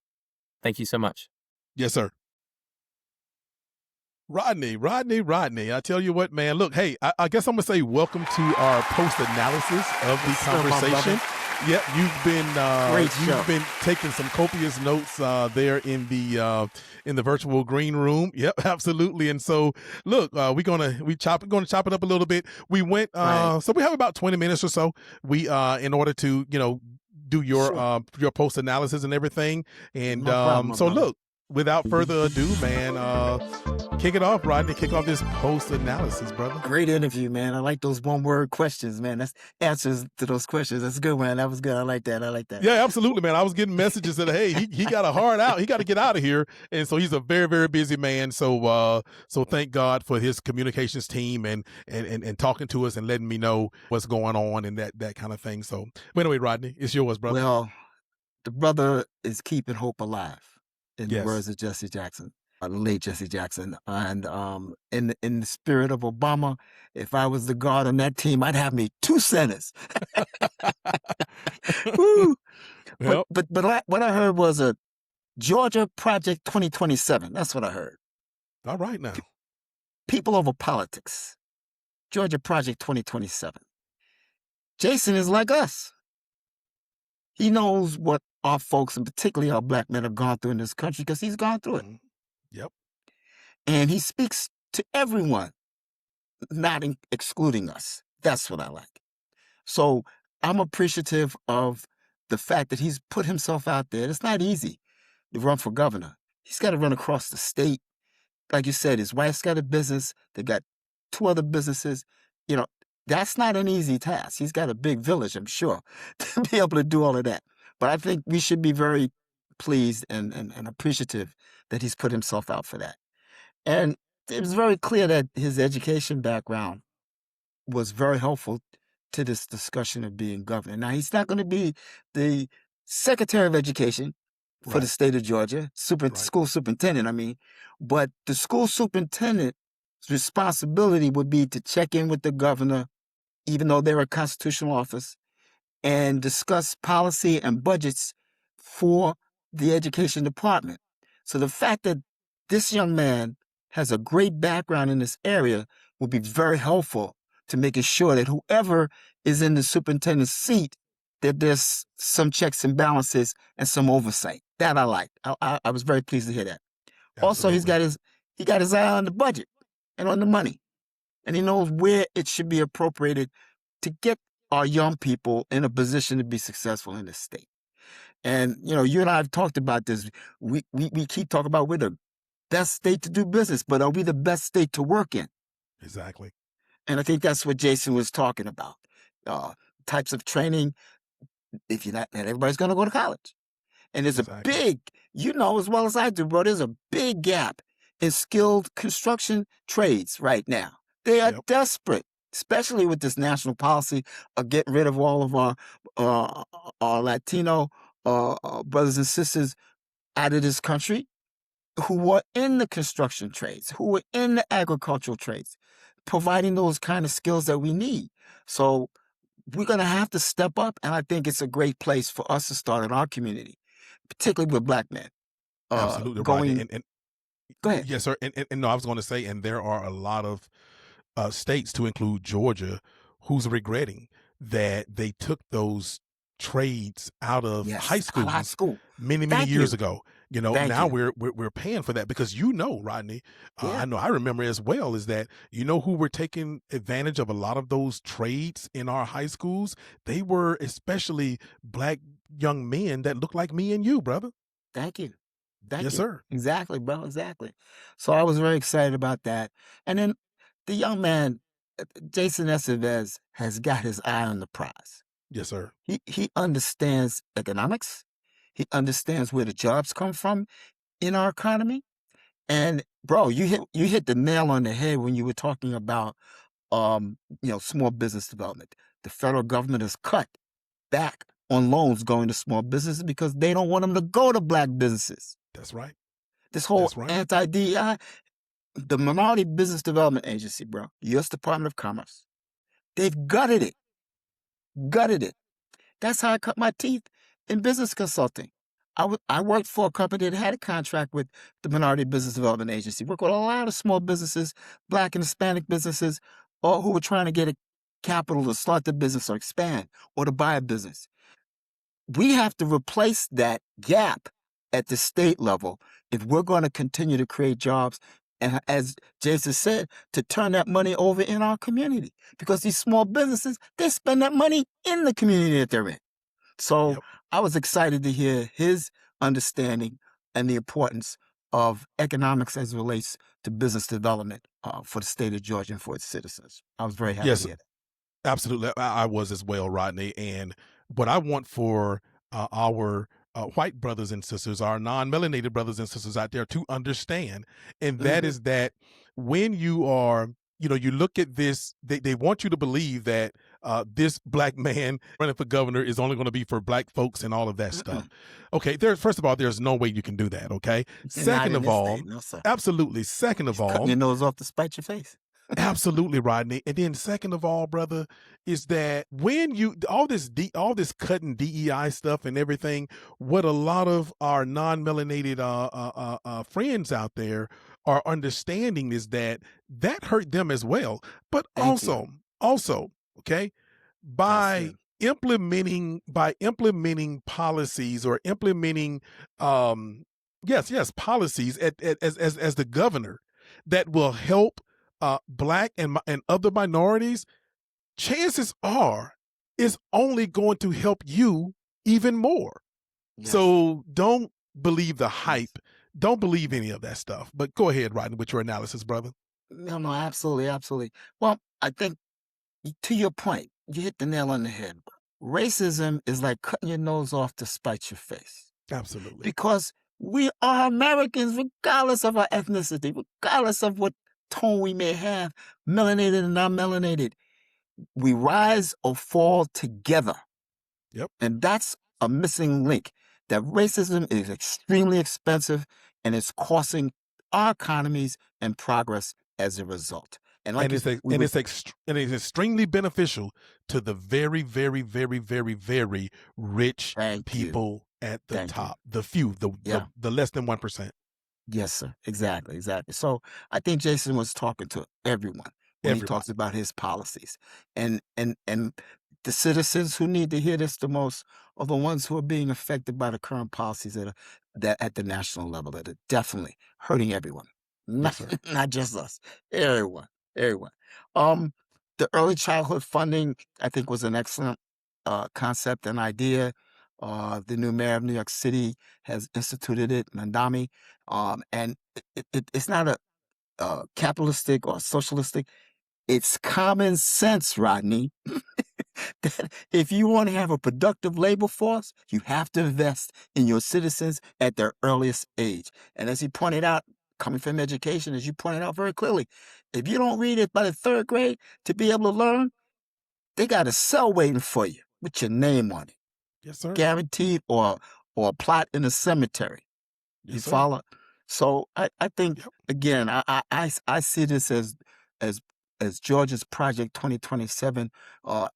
Thank you so much. Yes, sir. Rodney. I tell you what, man, look, hey, I guess I'm going to say welcome to our post-analysis of the conversation. Yeah, you've been taking some copious notes there in the virtual green room. Yep, absolutely. And so, look, we're gonna chop it up a little bit. We went so we have about 20 minutes or so. We in order to do your post analysis and everything. And so look, without further ado, man, kick it off, Rodney. Kick off this post analysis, brother. Great interview, man. I like those one-word questions, man. That's answers to those questions. That's good, man. That was good. I like that. Yeah, absolutely, man. I was getting messages that, hey, he got a hard out. He got to get out of here. And so he's a very, very busy man. So thank God for his communications team and talking to us and letting me know what's going on and that kind of thing. So anyway, Rodney, it's yours, brother. Well, the brother is keeping hope alive, in the Yes. words of Jesse Jackson, the late Jesse Jackson. And in the spirit of Obama, if I was the guard on that team, I'd have me 2 centers. Woo. Yep. But what I heard was a Georgia Project 2027. That's what I heard. All right now. People over politics. Georgia Project 2027. Jason is like us. He knows what our folks, and particularly our black men, have gone through in this country because he's gone through it. Mhm. Yep. And he speaks to everyone, not excluding us. That's what I like. So I'm appreciative of the fact that he's put himself out there. It's not easy to run for governor. He's got to run across the state. Like you said, his wife's got a business. They've got 2 other businesses. You know, that's not an easy task. He's got a big village, I'm sure, to be able to do all of that. But I think we should be very pleased and appreciative that he's put himself out for that. And it was very clear that his education background was very helpful to this discussion of being governor. Now, he's not going to be the Secretary of Education for the Right. state of Georgia, Right. school superintendent, I mean, but the school superintendent's responsibility would be to check in with the governor, even though they're a constitutional office, and discuss policy and budgets for the education department. So the fact that this young man has a great background in this area will be very helpful to making sure that whoever is in the superintendent's seat, that there's some checks and balances and some oversight. That I like. I was very pleased to hear that. Also, Absolutely. he got his eye on the budget and on the money, and he knows where it should be appropriated to get our young people in a position to be successful in this state. And you know, you and I have talked about this. We keep talking about we're the best state to do business, but are we the best state to work in? Exactly. And I think that's what Jason was talking about. Types of training. If you're not everybody's going to go to college. And there's Exactly. a big, you know as well as I do, bro, there's a big gap in skilled construction trades right now. They are Yep. desperate, especially with this national policy of getting rid of all of our Latino brothers and sisters out of this country who were in the construction trades, who were in the agricultural trades, providing those kind of skills that we need. So we're going to have to step up, and I think it's a great place for us to start in our community, particularly with black men. Absolutely, Going, Rodney. And go ahead. yes, sir. And no, I was going to say, and there are a lot of states, to include Georgia, who's regretting that they took those trades out of high Yes, out of high schools school. many Thank years you. ago. You know, Thank now you. we're paying for that because you know, Rodney, Yeah. I know I remember as well is that you know who were taking advantage of a lot of those trades in our high schools. They were especially black young men that look like me and you, brother. Thank you. Thank Yes, you. sir. Exactly, bro. Exactly. So I was very excited about that. And then the young man, Jason Esteves, has got his eye on the prize. Yes, sir. He understands economics. He understands where the jobs come from in our economy. And bro, you hit the nail on the head when you were talking about small business development. The federal government has cut back on loans going to small businesses because they don't want them to go to black businesses. That's right. This whole That's right. anti-DEI, the Minority Business Development Agency, bro, U.S. Department of Commerce, they've gutted it. Gutted it. That's how I cut my teeth in business consulting. I worked for a company that had a contract with the Minority Business Development Agency. Worked with a lot of small businesses, black and Hispanic businesses, or who were trying to get a capital to start the business or expand or to buy a business. We have to replace that gap at the state level if we're going to continue to create jobs. And as Jason said, to turn that money over in our community, because these small businesses, they spend that money in the community that they're in. So Yep. I was excited to hear his understanding and the importance of economics as it relates to business development for the state of Georgia and for its citizens. I was very happy Yes, to hear that. absolutely. I was as well, Rodney. And what I want for our white brothers and sisters, our non-melanated brothers and sisters out there to understand, and that Mhm. is that when you are, you know, you look at this, they want you to believe that this black man running for governor is only going to be for black folks and all of that stuff. Okay, first of all, there's no way you can do that. Okay. Not Second in of this all, state, no, sir. absolutely. Second of Cutting all, your nose off to spite your face. absolutely, Rodney. And then second of all, brother, is that when you all this cutting DEI stuff and everything, what a lot of our non-melanated friends out there are understanding is that hurt them as well. But Thank you. also, okay, That's by it. implementing policies or implementing policies as the governor that will help black and other minorities, chances are it's only going to help you even more. Yes. So don't believe the Yes. hype. Don't believe any of that stuff. But go ahead, Rodney, with your analysis, brother. No, absolutely, absolutely. Well, I think to your point, you hit the nail on the head. Racism is like cutting your nose off to spite your face. Absolutely. Because we are Americans, regardless of our ethnicity, regardless of what tone we may have, melanated and non-melanated. We rise or fall together. Yep. And that's a missing link. That racism is extremely expensive and it's costing our economies and progress as a result. And like it's extremely beneficial to the very, very, very, very, very rich people at the top. The few, the less than 1%. Yes, sir. Exactly, exactly. So I think Jason was talking to everyone when he talks about his policies. And the citizens who need to hear this the most are the ones who are being affected by the current policies that at the national level that are definitely hurting everyone. Not, Yes, sir. not just us. Everyone. Everyone. The early childhood funding, I think, was an excellent concept and idea. The new mayor of New York City has instituted it, Mandami. And it's not a capitalistic or socialistic. It's common sense, Rodney. That if you want to have a productive labor force, you have to invest in your citizens at their earliest age. And as he pointed out, coming from education, as you pointed out very clearly, if you don't read it by the 3rd grade to be able to learn, they got a cell waiting for you with your name on it. Yes, sir. Guaranteed, or a plot in a cemetery. Yes, You sir. follow? So I think again, I see this as Georgia's Project 2027,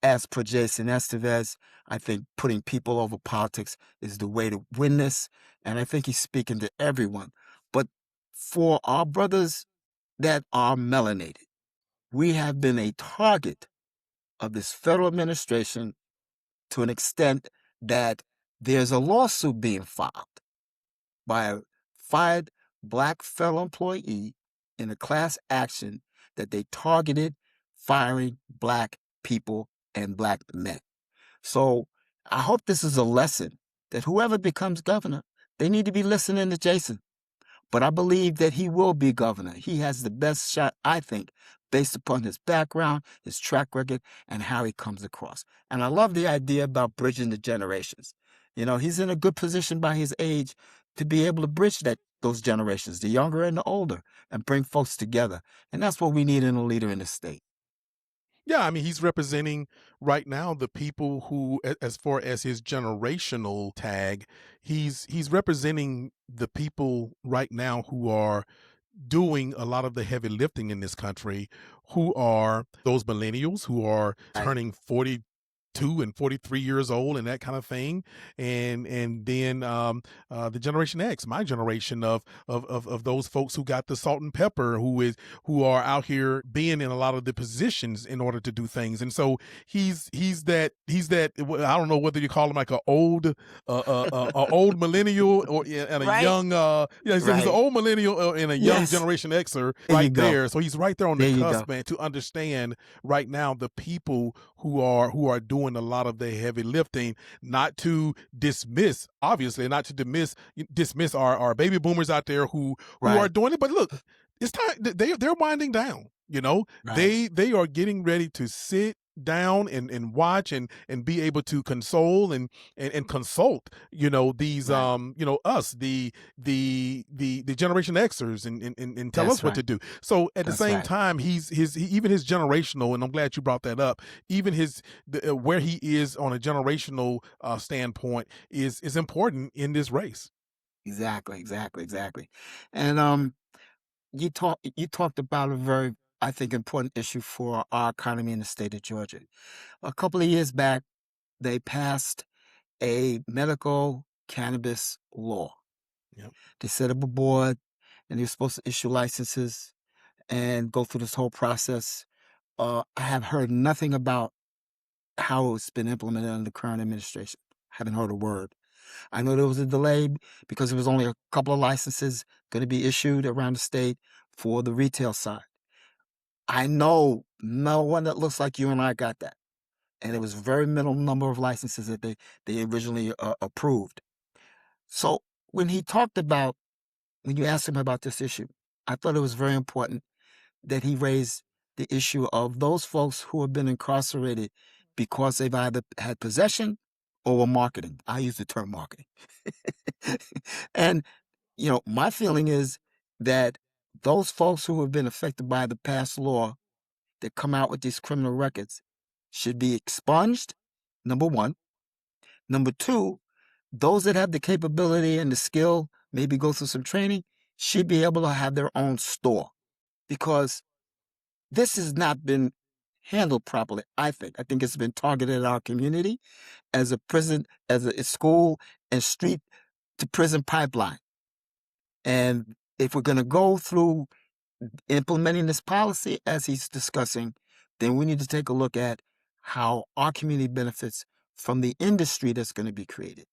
as per Jason Esteves. I think putting people over politics is the way to win this, and I think he's speaking to everyone. But for our brothers that are melanated, we have been a target of this federal administration to an extent that there's a lawsuit being filed by a fired black federal employee in a class action that they targeted firing black people and black men. So I hope this is a lesson that whoever becomes governor, they need to be listening to Jason. But I believe that he will be governor. He has the best shot, I think, based upon his background, his track record, and how he comes across. And I love the idea about bridging the generations. You know, he's in a good position by his age to be able to bridge those generations, the younger and the older, and bring folks together. And that's what we need in a leader in the state. Yeah, I mean, he's representing right now the people who, as far as his generational tag, he's representing the people right now who are doing a lot of the heavy lifting in this country, who are those millennials who are turning 42 and 43 years old and that kind of thing, and then the Generation X, my generation of those folks who got the salt and pepper, who are out here being in a lot of the positions in order to do things. And so he's that I don't know whether you call him like a old millennial or and a young he's an old millennial and a young Generation Xer right there. So he's right there on the cusp, man, to understand right now the people who are doing a lot of the heavy lifting, not to dismiss, obviously, not to dismiss our baby boomers out there who are doing it. But look, it's time they're winding down. You know, they are getting ready to sit down and watch and be able to console and consult, you know, these you know, us, the Generation Xers, and tell us what to do. So at the same time, even his generational, and I'm glad you brought that up, even where he is on a generational standpoint is important in this race. Exactly. And you talked about a very, I think, important issue for our economy in the state of Georgia. A couple of years back, they passed a medical cannabis law. Yep. They set up a board, and he was supposed to issue licenses and go through this whole process. I have heard nothing about how it's been implemented under the current administration. Haven't heard a word. I know there was a delay because there was only a couple of licenses going to be issued around the state for the retail side. I know no one that looks like you and I got that. And it was a very minimal number of licenses that they originally approved. So when he talked about, when you asked him about this issue, I thought it was very important that he raised the issue of those folks who have been incarcerated because they've either had possession or were marketing. I use the term marketing. And, my feeling is that those folks who have been affected by the past law that come out with these criminal records should be expunged, number one. Number two, those that have the capability and the skill, maybe go through some training, should be able to have their own store, because this has not been handled properly, I think. I think it's been targeted at our community as a prison, as a school and street to prison pipeline. And if we're going to go through implementing this policy as he's discussing, then we need to take a look at how our community benefits from the industry that's going to be created,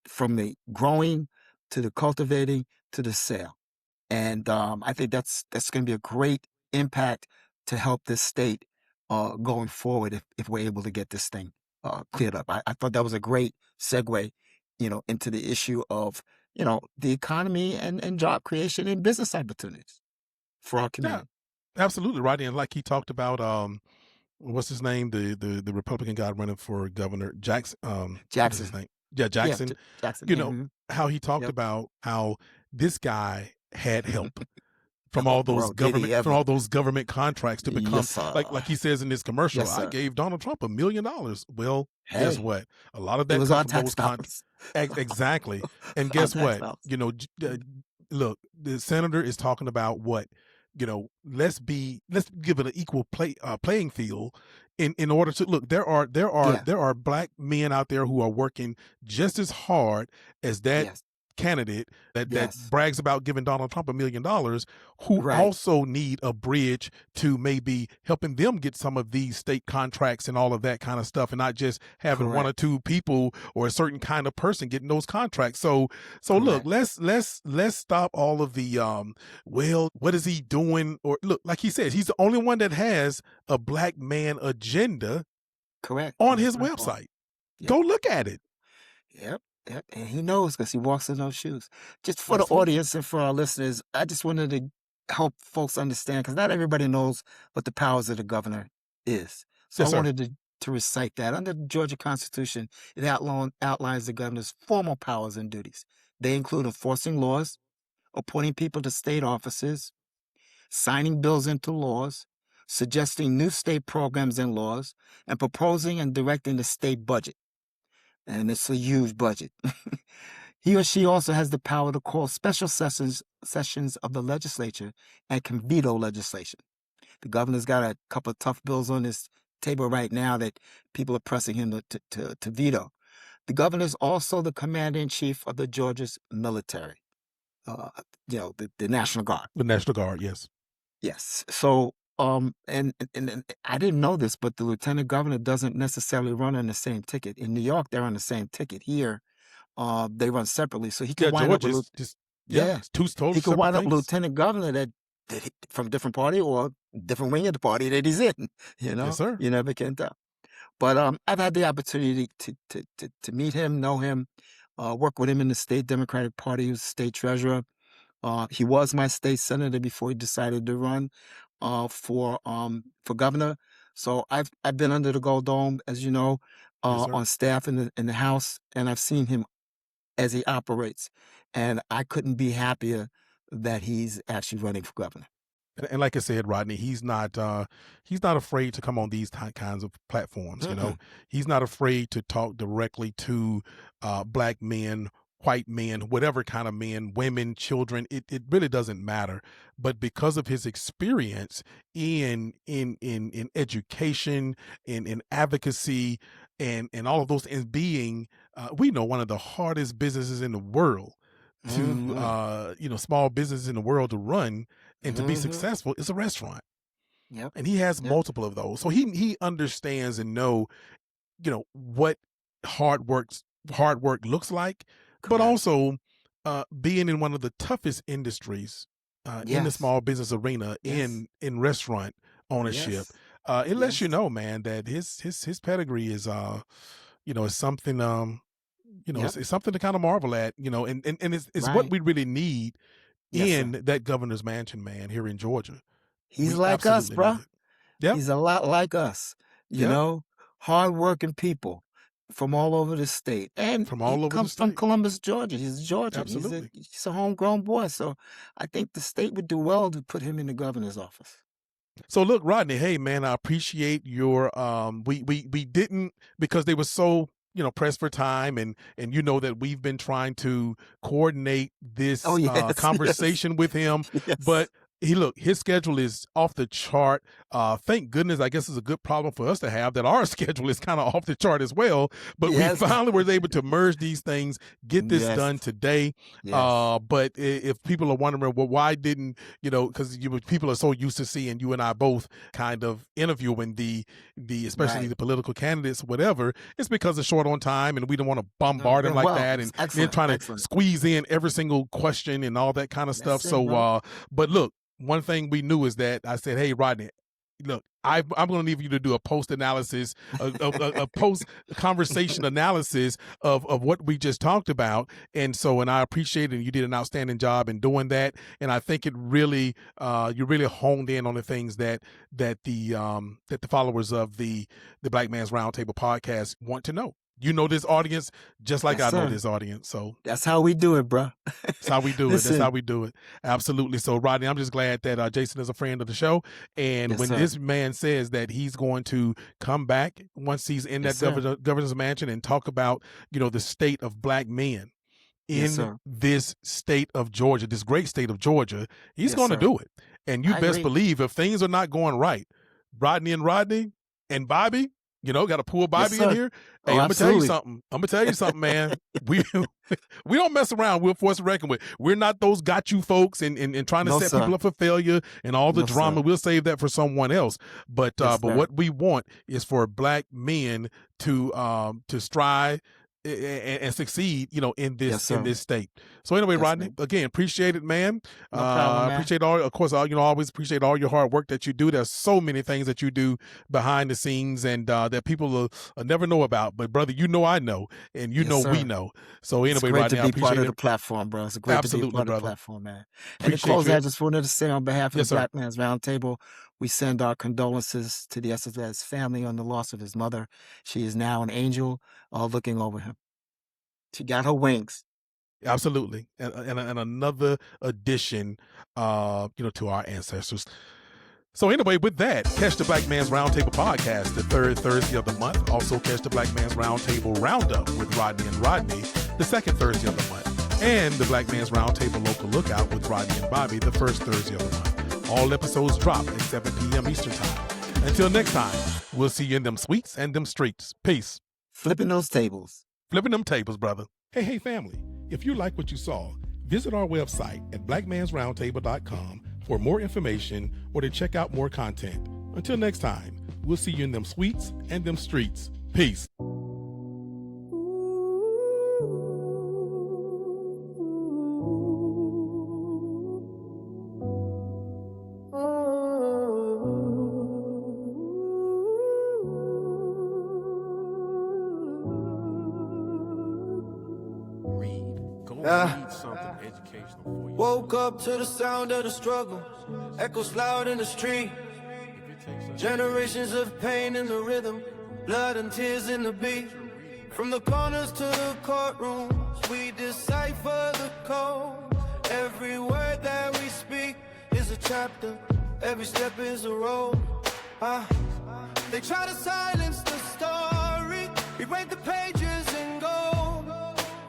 from the growing to the cultivating to the sale. And I think that's going to be a great impact to help this state going forward if we're able to get this thing cleared up. I thought that was a great segue, into the issue of, the economy and job creation and business opportunities for our Yeah, community. absolutely, Rodney. And like he talked about, what's his name? The Republican guy running for governor, Jackson. What is his Jackson. name? Yeah, Jackson. Jackson. You Yeah. know how he talked Yep. about how this guy had help from Oh, all those bro, did he ever? government contracts to become Yes, sir. like he says in this commercial. Yes, I sir. gave Donald Trump $1 million. Well, guess Hey, what? A lot of it that was comes our from tax those dollars. exactly. And Our guess tax what? dollars. Look, the senator is talking about what, let's give it an equal playing field in order to look. There are Yeah. black men out there who are working just as hard as that Yes. candidate that Yes. brags about giving Donald Trump $1 million, who Right. also need a bridge to maybe helping them get some of these state contracts and all of that kind of stuff, and not just having one or Correct. two people or a certain kind of person getting those contracts. So look, Correct. let's stop all of the well, what is he doing? Or look, like he says, he's the only one that has a black man agenda Correct. on On his his platform. website. Yep. Go look at it. Yep. And he knows because he walks in those shoes. Just for the Absolutely. audience and for our listeners, I just wanted to help folks understand, because not everybody knows what the powers of the governor is. So Yes, I sir. wanted to recite that. Under the Georgia Constitution, it outlines the governor's formal powers and duties. They include enforcing laws, appointing people to state offices, signing bills into laws, suggesting new state programs and laws, and proposing and directing the state budget. And it's a huge budget. He or she also has the power to call special sessions of the legislature and can veto legislation. The governor's got a couple of tough bills on his table right now that people are pressing him to veto. The governor is also the commander-in-chief of the Georgia's military, the National Guard. The National Guard, yes. Yes. So, and I didn't know this, but the lieutenant governor doesn't necessarily run on the same ticket. In New York, they're on the same ticket. Here, they run separately. So he Yeah, could wind up Georgia with, is just yeah, it's two totally he could separate wind up things. lieutenant governor from a different party or different wing of the party that he's in. Yes, sir. You never can tell. But I've had the opportunity to meet him, know him, work with him in the state Democratic Party. He was state treasurer. He was my state senator before he decided to run for governor. So I've been under the Gold Dome, as you know, Yes, sir. on staff in the House, and I've seen him as he operates, and I couldn't be happier that he's actually running for governor. And like I said, Rodney, he's not afraid to come on these kinds of platforms. He's not afraid to talk directly to black men, white men, whatever kind of men, women, children. It really doesn't matter. But because of his experience in education, in advocacy, and all of those, and being, we know, one of the hardest businesses in the world, to small businesses in the world to run and to be Mhm. successful is a restaurant. Yep. And he has Yep. multiple of those. So he understands and what hard work looks like, but Correct. also being in one of the toughest industries in the Yes. small business arena Yes. in restaurant ownership. Yes. It lets you Yes. know, man, that his pedigree is is something Yep. it's something to kind of marvel at, and it's what Right. we really need Yes, sir. in that governor's mansion, man, here in Georgia. He's We like us, absolutely need bruh. it. Yep. He's a lot like us, Yep. hardworking people from all over the state. And From he all over the comes from state. Columbus, Georgia. He's Georgian. Absolutely. He's a homegrown boy. So I think the state would do well to put him in the governor's office. So look, Rodney, hey man, I appreciate your we didn't, because they were so pressed for time, and you know that we've been trying to coordinate this Oh, yes. Yes. conversation with him, Yes. but his schedule is off the chart. Thank goodness, I guess it's a good problem for us to have, that our schedule is kind of off the chart as well. But Yes. we finally were able to merge these things, get this Yes. done today. Yes. But if people are wondering, well, why didn't because people are so used to seeing you and I both kind of interviewing the especially Right. the political candidates, whatever, it's because it's short on time, and we don't want to bombard them like Well, that, and then excellent. trying to Excellent. squeeze in every single question and all that kind of stuff. That's it, So, bro. but look, one thing we knew is that I said, hey, Rodney, look, I'm going to need you to do a post analysis, a post conversation analysis of what we just talked about. And I appreciate it. And you did an outstanding job in doing that. And I think it really, you really honed in on the things that the followers of the Black Man's Roundtable podcast want to know. You know this audience just like Yes, I know sir. this audience. So That's how we do it, bro. that's how we do it. That's Listen. how we do it. Absolutely. So, Rodney, I'm just glad that Jason is a friend of the show. And Yes, when sir. this man says that he's going to come back once he's in Yes, that sir. governor's mansion and talk about, the state of black men Yes, in sir. this state of Georgia, this great state of Georgia, he's Yes, going to sir. do it. And you I best agree. believe if things are not going right, Rodney and Bobby, got to pull Bobby in sir. here. Oh, Hey, I'm gonna tell you absolutely. something, man. We don't mess around. We're forced to reckon with. We're not those got you folks and trying to No, set sir. people up for failure and all the No, drama. sir. We'll save that for someone else. But Yes, but sir. what we want is for black men to strive and succeed, in Yes, this sir. state. So anyway, Yes, Rodney, man. again, appreciate it, man. No problem, man. Appreciate always appreciate all your hard work that you do. There's so many things that you do behind the scenes and that people will never know about. But brother, I know, and Yes, we sir. know. So It's anyway, great Rodney, to I be part appreciate of the it. platform, bro. It's great to be Absolutely, part of the brother. platform, man. And to Appreciate close, you. I just wanted to say on behalf of Yes, the sir. Black Man's Roundtable, we send our condolences to the Esteves family on the loss of his mother. She is now an angel looking over him. She got her wings. Absolutely, and another addition, to our ancestors. So anyway, with that, catch the Black Man's Roundtable podcast the third Thursday of the month. Also catch the Black Man's Roundtable Roundup with Rodney and Rodney the second Thursday of the month. And the Black Man's Roundtable Local Lookout with Rodney and Bobby the first Thursday of the month. All episodes drop at 7 p.m. Eastern Time. Until next time, we'll see you in them suites and them streets. Peace. Flipping those tables. Flipping them tables, brother. Hey, family. If you like what you saw, visit our website at blackmansroundtable.com for more information or to check out more content. Until next time, we'll see you in them suites and them streets. Peace. Read something educational for you. Woke up to the sound of the struggle, echoes loud in the street. Generations of pain in the rhythm, blood and tears in the beat. From the corners to the courtrooms, we decipher the code. Every word that we speak is a chapter, every step is a road. They try to silence the story, rewrite the pages in gold.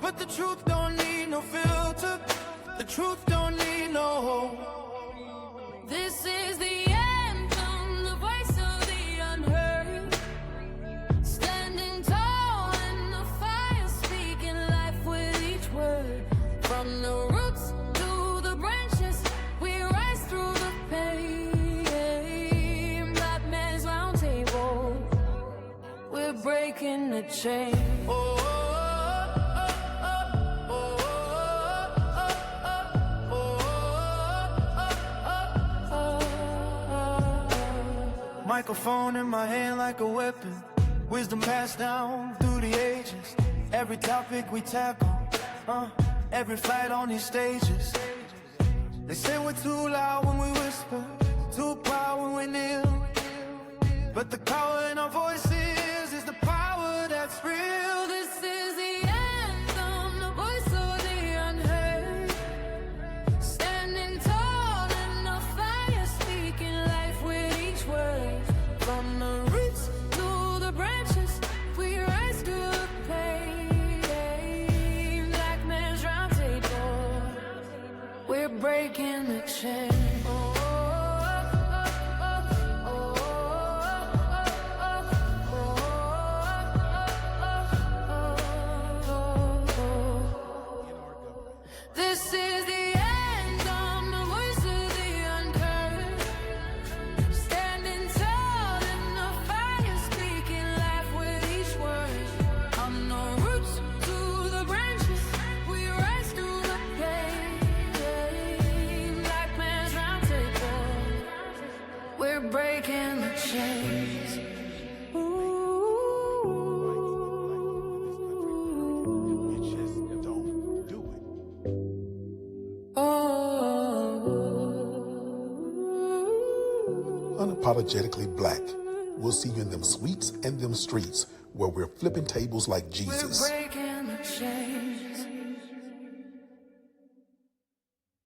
But the truth don't need no filter, the truth don't need no hope. This is the anthem, the voice of the unheard. Standing tall in the fire, speaking life with each word. From the microphone in my hand like a weapon. Wisdom passed down through the ages. Every topic we tackle, every fight on these stages. They say we're too loud when we whisper, too proud when we kneel. But the power in our voices is the power that's real. This is the anthem, the voice of the unheard. Standing tall in the fire, speaking life with each word. From the roots to the branches, we rise to the pain. Black man's round table, we're breaking the chain. This is the anthem, the voice of the unheard. Standing tall in the fire, speaking life with each word. From the roots to the branches, we rise through the pain. Black man's round table, we're breaking the chains. Unapologetically black. We'll see you in them suites and them streets where we're flipping tables like Jesus. We're breaking the chains.